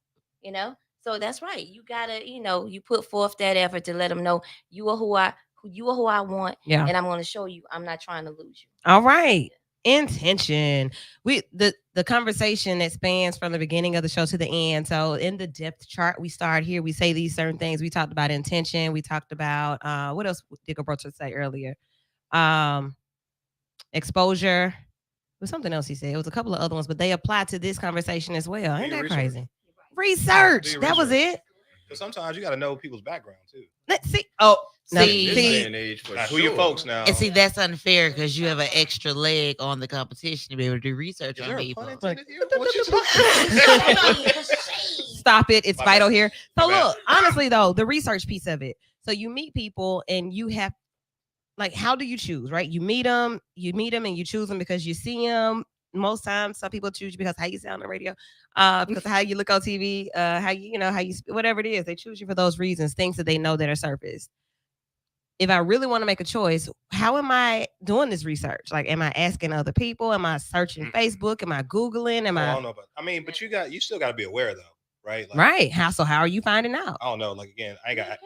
So that's right. You gotta, you put forth that effort to let them know you are who I want, Yeah. and I'm going to show you I'm not trying to lose you. All right. Intention. The conversation that spans from the beginning of the show to the end. So in the depth chart, we start here. We say these certain things. We talked about intention. We talked about what else did Gilberto say earlier? Exposure. It was something else he said. It was a couple of other ones, but they apply to this conversation as well. Ain't that crazy? Research. That was it. Because sometimes you got to know people's background too. Let's see. Oh, See, This day and age for Now, sure. who your folks now? And see, that's unfair because you have an extra leg on the competition to be able to do research Is on there a people. pun intended here? What you talking Stop it. It's My vital bad. here. So My bad. look, honestly though, the research piece of it. So you meet people and you have, like, how do you choose, right? You meet them and you choose them because you see them. Most times, some people choose you because how you sound on the radio, because of how you look on TV, how you whatever it is. They choose you for those reasons, things that they know that are surfaced. If I really want to make a choice, how am I doing this research? Like, am I asking other people? Am I searching Facebook? Am I Googling? Am I I don't know about. I mean, but you still got to be aware though, right? Like, right? How are you finding out? I don't know. Like again, I ain't got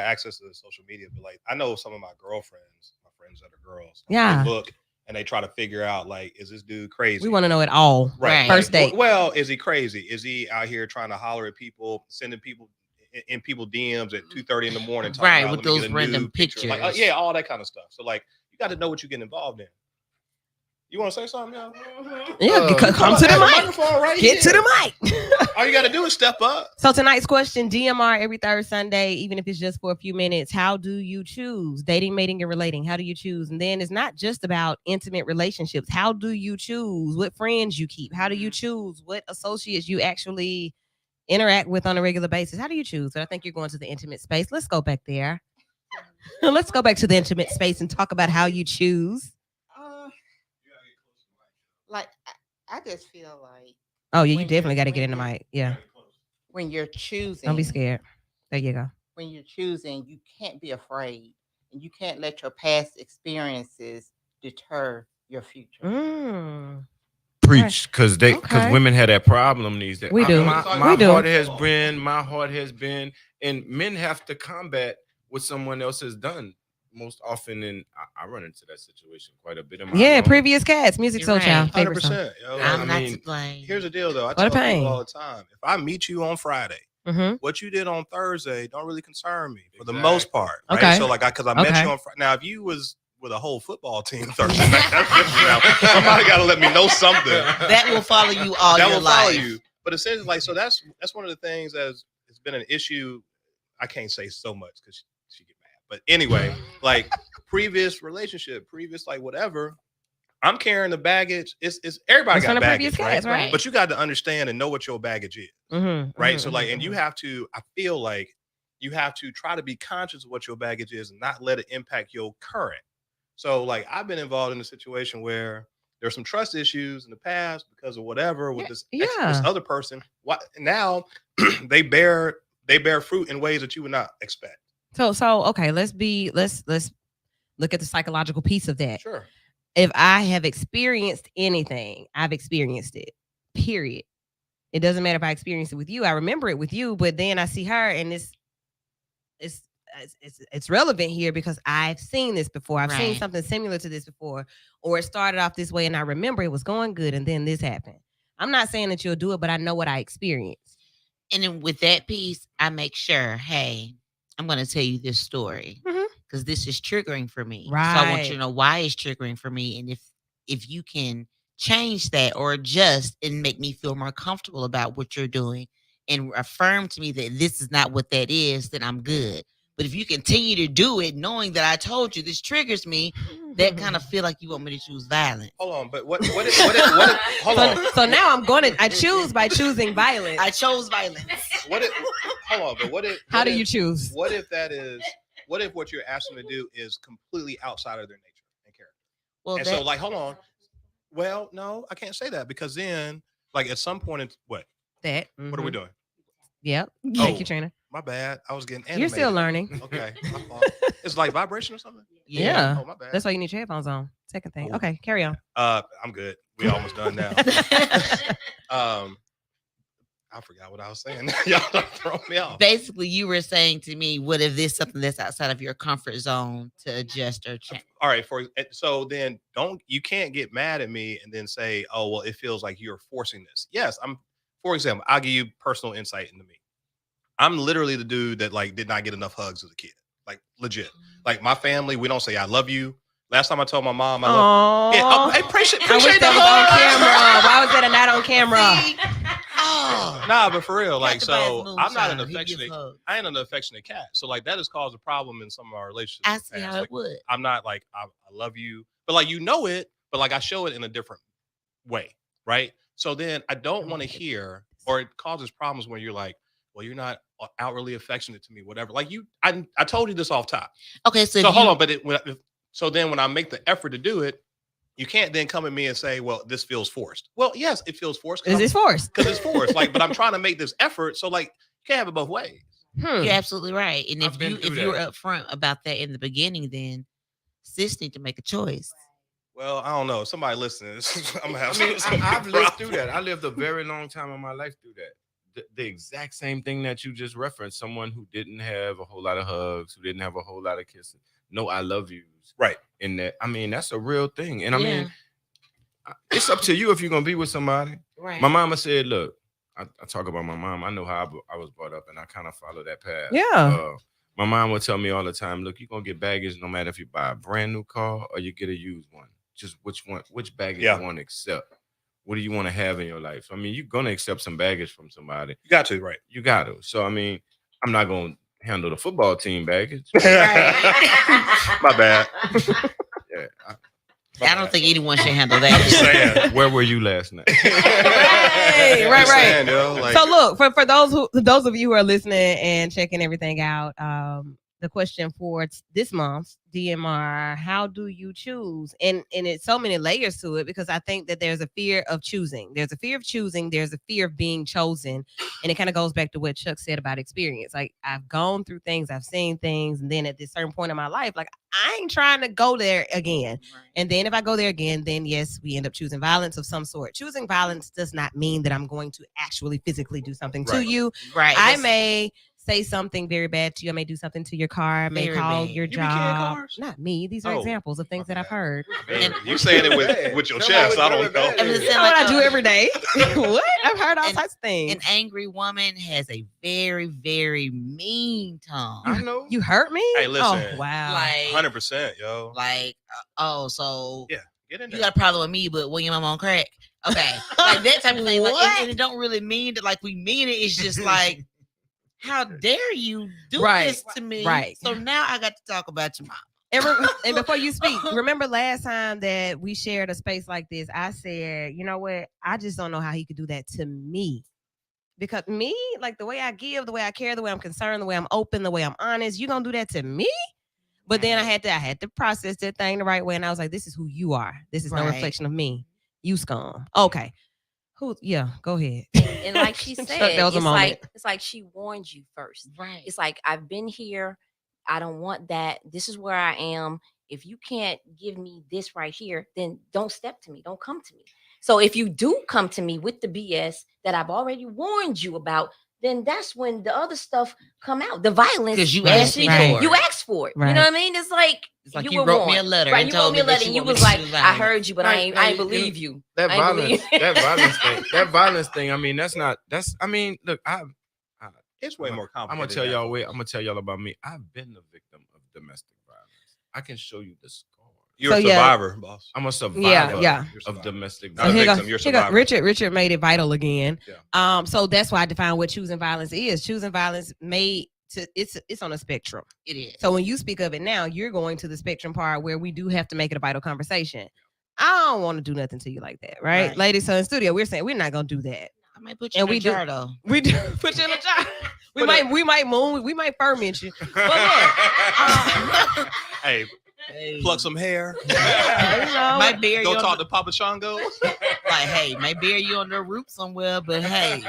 access to social media, but like I know some of my girlfriends, my friends that are girls. Yeah. They look and they try to figure out, like, is this dude crazy? We want to know it all. Right. First date. Well, is he crazy? Is he out here trying to holler at people, sending people in people DMs at 2:30 in the morning? talking Right, about, with "Let me those get a random nude picture." Like, pictures. yeah, all that kind of stuff. So like, you got to know what you're getting involved in. You want to say something? Yeah, come to the mic. Microphone right Get to here. the mic. All you got to do is step up. So tonight's question, DMR every third Sunday, even if it's just for a few minutes. How do you choose? Dating, mating, and relating. How do you choose? And then it's not just about intimate relationships. How do you choose what friends you keep? How do you choose what associates you actually interact with on a regular basis? How do you choose? So I think you're going to the intimate space. Let's go back there. Let's go back to the intimate space and talk about how you choose. Like I just feel like Oh, yeah, you when definitely you're- got to get when in the you're- mic. Yeah. when you're choosing, Don't be scared. There you go. when you're choosing, you can't be afraid, and you can't let your past experiences deter your future. Mm. Preach, because Okay. women had that problem these days. We do. My We do. heart has been, and men have to combat what someone else has done most often. And I run into that situation quite a bit in my Yeah, life. previous cats, music You're soul child, right. favorite song. 100%. Yo. Yeah, I'm I not mean, to blame. Here's the deal, though. I What tell a pain. people all the time: if I meet you on Friday, Mm-hmm. what you did on Thursday don't really concern me for the Exactly. most part. Right? Okay. So like, because I met Okay. you on Friday. Now, if you was with a whole football team Thursday night, that's different now. Somebody got to let me know something. That will follow you all That your will follow life. you. But essentially, like, so that's one of the things that it's been an issue. I can't say so much because she get mad. But anyway, like previous relationship, previous like whatever. I'm carrying the baggage. It's everybody It's from got the previous baggage, right? cats, right? But you got to understand and know what your baggage is, Mm-hmm. right? Mm-hmm. So like, and you have to. I feel like you have to try to be conscious of what your baggage is and not let it impact your current. So like, I've been involved in a situation where there's some trust issues in the past because of whatever with this Yeah. other person. What now they bear fruit in ways that you would not expect. So okay, let's look at the psychological piece of that. Sure. If I have experienced anything, I've experienced it. Period. It doesn't matter if I experienced it with you. I remember it with you, but then I see her, and it's relevant here because I've seen this before. I've seen Right. something similar to this before, or it started off this way, and I remember it was going good, and then this happened. I'm not saying that you'll do it, but I know what I experienced. And then with that piece, I make sure, hey, I'm going to tell you this story Mhm. because this is triggering for me. So I want you to Right. know why it's triggering for me, and if you can change that or adjust and make me feel more comfortable about what you're doing and affirm to me that this is not what that is, then I'm good. But if you continue to do it, knowing that I told you this triggers me, that kind of feel like you want me to choose violence. Hold on, but what if hold on. So now I choose by choosing violence. I chose violence. Hold on, but what if How do you choose? What if what you're asking them to do is completely outside of their nature and character? Well, And so like, hold on. Well, no, I can't say that because then like at some point it's what That. are we doing? Yep. Oh. Thank you, Trina. My bad. I was getting animated. You're still learning. Okay. My fault. It's like vibration or something? Yeah. Oh, my bad. That's why you need your headphones on. Second thing. Oh. Okay, carry on. I'm good. We almost done now. I forgot what I was saying. Y'all don't throw me off. Basically, you were saying to me, what if this something that's outside of your comfort zone to adjust or change? All right. So then you can't get mad at me and then say, oh, well, it feels like you're forcing this. Yes, for example, I'll give you personal insight into me. I'm literally the dude that like did not get enough hugs as a kid. Like legit. Like my family, we don't say I love you. Last time I told my mom I love you. Yeah, I appreciate I wish the that was on hug. camera. Why was that not on camera? Nah, but for real, like, Got to buy his so I'm not an moonshine. He gives affectionate. hugs. I ain't an affectionate cat. So like that has caused a problem in some of our relationships. I in the see past. how Like, it would. I'm not like I love you, but like you know it, but like I show it in a different way, right? So then I don't want to hear, or it causes problems when you're like, well, you're not outwardly affectionate to me, whatever. Like I told you this off top. Okay, so, So hold on, but so then when I make the effort to do it, you can't then come at me and say, well, this feels forced. Well, yes, it feels forced. Is this forced? Because it's forced. Like, but I'm trying to make this effort. So like, you can't have it both ways. You're absolutely right. And I've been if through you were that. upfront about that in the beginning, then sis need to make a choice. Well, I don't know. Somebody listening, I'm gonna have I mean, some I've lived through problem. that. I lived a very long time in my life through that. The exact same thing that you just referenced. Someone who didn't have a whole lot of hugs, who didn't have a whole lot of kisses. No, I love yous. Right. In that, I mean, that's a real thing. And I Yeah. mean, it's up to you if you're gonna be with somebody. Right. My mama said, "Look, I talk about my mom. I know how I was brought up, and I kind of follow that path. Yeah. My mom would tell me all the time, look, you're gonna get baggage no matter if you buy a brand new car or you get a used one. Just which baggage Yeah. you want to accept. What do you want to have in your life? So, I mean, you're gonna accept some baggage from somebody. You got to, right? You got to. So, I mean, I'm not gonna handle the football team baggage. My bad. Yeah. I don't think anyone should handle I'm just that. saying. Where were you last night? Right, Just right. saying, yo, like, So look, for those of you who are listening and checking everything out, the question for this month DMR, how do you choose? And it's so many layers to it because I think that there's a fear of choosing. There's a fear of choosing. There's a fear of being chosen. And it kind of goes back to what Chuck said about experience. Like I've gone through things, I've seen things, and then at this certain point in my life, like I ain't trying to go there again. And then if I go there again, then yes, we end up choosing violence of some sort. Choosing violence does not mean that I'm going to actually physically do something to Right. you. Right. I may say something very bad to you. I may do something to your car. I may Very call bad. your You be killing job. cars? Not me. These are Oh, examples of things that I've heard. Man, you saying it with your chest. I don't know. I'm just You saying, know what like, I do every day. What? I've heard all And- types of things. An angry woman has a very, very mean tongue. I know. You hurt me? Hey, listen. Oh, wow. Like, 100%, yo. So Yeah, get in you there. got a problem with me, but when your mama on crack, okay, like that type of thing. Like, What? and it don't really mean that like we mean it. It's just like, how dare you do Right, this to me? right. So now I got to talk about your mom. And before you speak, remember last time that we shared a space like this, I said, you know what? I just don't know how he could do that to me. Because me, like the way I give, the way I care, the way I'm concerned, the way I'm open, the way I'm honest, you gonna do that to me? But then I had to process that thing the right way. And I was like, this is who you are. This is no Right. reflection of me. You scum. Okay. Who? Yeah, go ahead. And like she Chuck, said, that was a moment. it's like she warned you first. Right. It's like, I've been here. I don't want that. This is where I am. If you can't give me this right here, then don't step to me. Don't come to me. So if you do come to me with the BS that I've already warned you about, then that's when the other stuff come out. The violence. 'Cause you that asked she me did. for You it. asked for it. Right. You know what I mean? It's like you were wrote me a warned. letter Right, and you wrote told me a me that letter you and you want me was to like, choose I violence. heard you, but I ain't believe you. That I ain't violence, believe- that violence thing, that violence thing. I mean, I mean, look, It's way more I'm complicated. gonna tell y'all. than I'm gonna tell y'all about me. I've been the victim of domestic violence. I can show you the scar. You're So, a yeah. survivor, boss. I'm a survivor Yeah. You're a of survivor. domestic Not a So here violence. victim, you're a here go. survivor. Richard made it vital again. Yeah. So that's why I define what choosing violence is. Choosing violence made to it's on a spectrum. It is. So when you speak of it now, you're going to the spectrum part where we do have to make it a vital conversation. I don't want to do nothing to you like that, right? Right. Ladies, so in studio, we're saying we're not gonna do that. I might put you And in we a do- jar though. We do put you in a jar. We might ferment you. But look, Hey, pluck some hair. yeah, you know, Might bear Go you talk on to Papa Shango. like, hey, might bear you on the roof somewhere, but hey,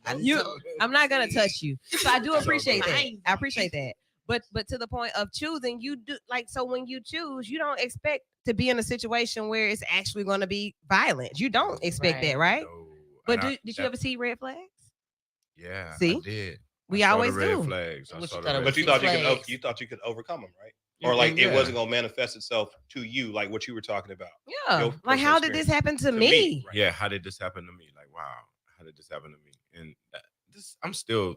I'm not gonna touch you. So I do It's all appreciate good. that. I appreciate that. But to the point of choosing, you do like so when you choose, you don't expect to be in a situation where it's actually going to be violent. You don't expect that, right? No. But And did you ever see red flags? Yeah, See? I did. We I saw always the red do. flags. I What saw you the thought it red was? But you Flags. thought you could overcome them, right? Yeah, Or like yeah. it wasn't gonna manifest itself to you, like what you were talking about. Yeah. Your Like personal how did this experience. happen to To me? me, right. Yeah, how did this happen to me? Like, wow, how did this happen to me? And I'm still.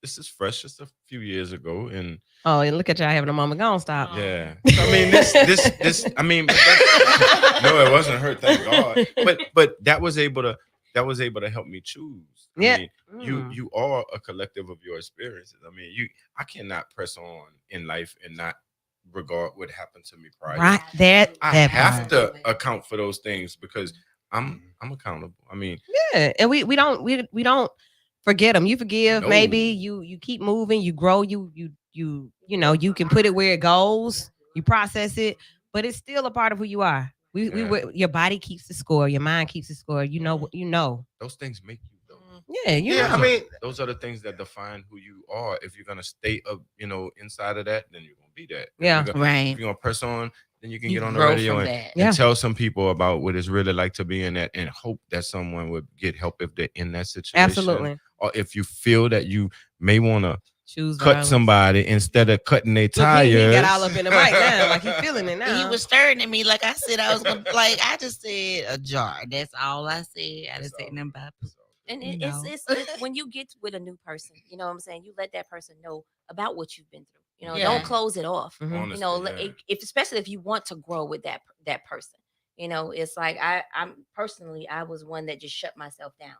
This is fresh. Just a few years ago, and Oh, and look at y'all having a moment. Go on, stop. yeah. So, I mean, this. I mean, but no, it wasn't hurt. Thank God. But that was able to help me choose. Yeah. I mean, you are a collective of your experiences. I mean, I cannot press on in life and not regard what happened to me prior. Right. That have part. to account for those things because I'm accountable. I mean, Yeah. And we don't forget them. You forgive, No. maybe you keep moving, you grow, you know, you can put it where it goes, you process it, but it's still a part of who you are. Your body keeps the score, your mind keeps the score. You know what you know. those things make you though. Yeah, you Yeah, know. I mean, Those are the things that define who you are. If you're gonna stay up, inside of that, then you're gonna be that. If Yeah. you're gonna- right. If you're gonna press on, then you can You get on the grow radio from and, that. Yeah. tell some people about what it's really like to be in that, and hope that someone would get help if they're in that situation. Absolutely. Or if you feel that you may want to Choose cut violence. somebody instead of cutting their Look, tires. he got all up in the mic now, like he feeling it now. And he was staring at me like I said I was gonna like I just said a jar. That's all I said. I didn't say nothing about And You it's know. when you get with a new person, you know what I'm saying? You let that person know about what you've been through. You know, Yeah. don't close it off. Mhm. You know, Honestly, yeah. if especially if you want to grow with that person. You know, it's like I'm personally, I was one that just shut myself down.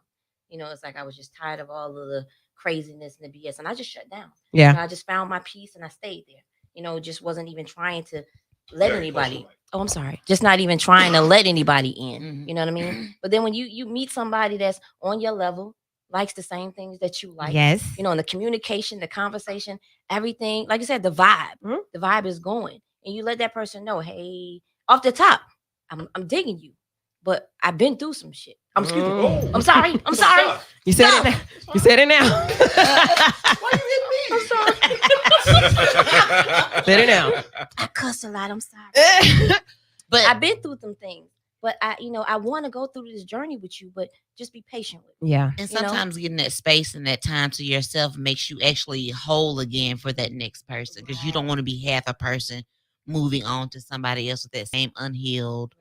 You know, it's like I was just tired of all of the craziness and the BS, and I just shut down. Yeah. And I just found my peace and I stayed there. You know, just wasn't even trying to let Very close to anybody. the mic. Oh, I'm sorry. Just not even trying to let anybody in. Mhm. You know what I mean? But then when you meet somebody that's on your level, likes the same things that you like, Yes. you know, and the communication, the conversation, everything, like you said, the vibe, Mhm. the vibe is going, and you let that person know, hey, off the top, I'm digging you, but I've been through some shit. Excuse me. Mm. I'm sorry. I'm sorry. You said No. it now. You said it now. Why you hitting me? I'm sorry. Said it now. I cuss a lot. I'm sorry. But I've been through some things, but I want to go through this journey with you, but just be patient with me. Yeah. and you know? sometimes getting that space and that time to yourself makes you actually whole again for that next person because you don't want to be half a person moving on to somebody else with that same unhealed,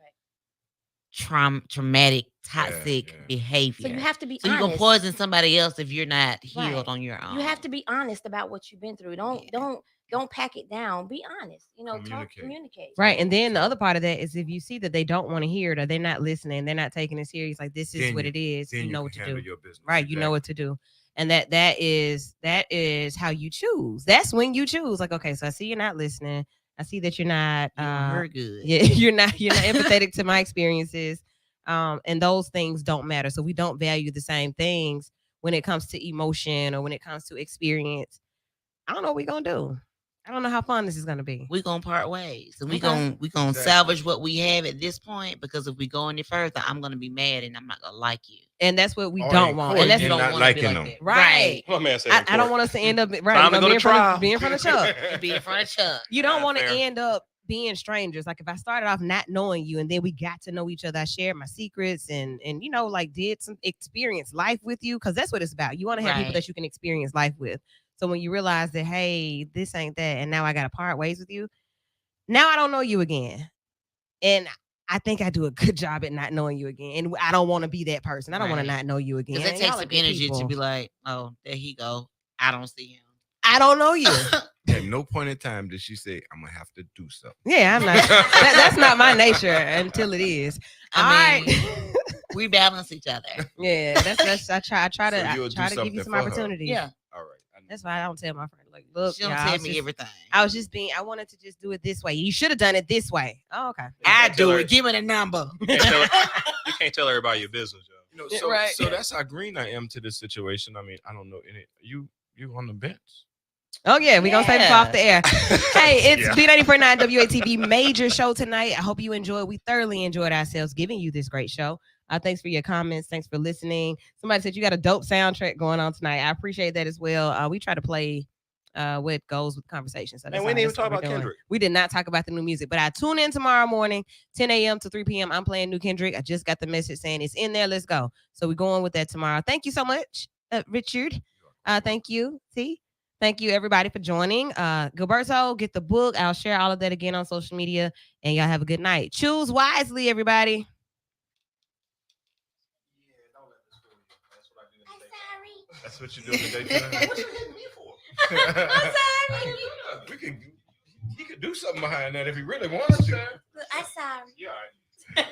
traumatic, toxic yeah. behavior. So you have to be So you honest. can poison somebody else if you're not healed Right. on your own. You have to be honest about what you've been through. Don't pack it down. Be honest. You know, communicate. Right. And then the other part of that is if you see that they don't want to hear it or they're not listening, they're not taking it serious, like this is Then what you- it is, then you know can what to handle do. your business. Right. You know what to do. And that is how you choose. That's when you choose. Like, okay, so I see you're not listening. I see that you're not You don't hear good. yeah, you're not empathetic to my experiences. And those things don't matter. So we don't value the same things when it comes to emotion or when it comes to experience. I don't know what we're gonna do. I don't know how fun this is gonna be. We gonna part ways, and we Okay. gonna salvage what we have at this point. Because if we go any further, I'm gonna be mad, and I'm not gonna like you. And that's what we Oh, don't and want. Courtney And that's You not don't want to liking be like them. that. Right. My man said I don't want us to end up Time right. to go Be to in front trial. of, be in front of Chuck. And be in front of Chuck. You don't Not want to fair. end up being strangers. Like if I started off not knowing you and then we got to know each other, I shared my secrets and you know, like did some experience life with you, because that's what it's about. You want to have people Right. that you can experience life with. So when you realize that, hey, this ain't that, and now I gotta part ways with you, now I don't know you again. And I think I do a good job at not knowing you again. And I don't want to be that person. I don't want to Right. not know you again. Because it takes Y'all are some good energy people. to be like, oh, there he go. I don't see him. I don't know you. At no point in time did she say, "I'm gonna have to do something." Yeah, I'm not. That's not my nature until it is. I mean, All right. we balance each other. Yeah, that's I try So to you'll do give you something some for her. opportunities. Yeah. All right. I know. That's why I don't tell my friend, like, look, She don't y'all, I tell was me just- everything. I was just being, I wanted to just do it this way. You should have done it this way. Oh, okay. I tell do her- it. Give me the number. You can't tell everybody your business, yo. You know, so Right. so that's how green I am to this situation. I mean, I don't know any. You on the bench? Oh yeah, we're gonna save it for off the air. Hey, it's Yeah. V94.9 WATV major show tonight. I hope you enjoyed. We thoroughly enjoyed ourselves giving you this great show. Thanks for your comments. Thanks for listening. Somebody said you got a dope soundtrack going on tonight. I appreciate that as well. We try to play what goes with conversation. So And we didn't even talk about Kendrick. We did not talk about the new music, but I tune in tomorrow morning, 10 a.m. to 3 p.m. I'm playing new Kendrick. I just got the message saying it's in there. Let's go. So we're going with that tomorrow. Thank you so much, Richard. Thank you. T. Thank you, everybody, for joining. Gilberto, get the book. I'll share all of that again on social media. And y'all have a good night. Choose wisely, everybody. That's what you do in the daytime. What you hitting me for? I'm sorry. He could do something behind that if he really wanted to. I'm sorry. Yeah.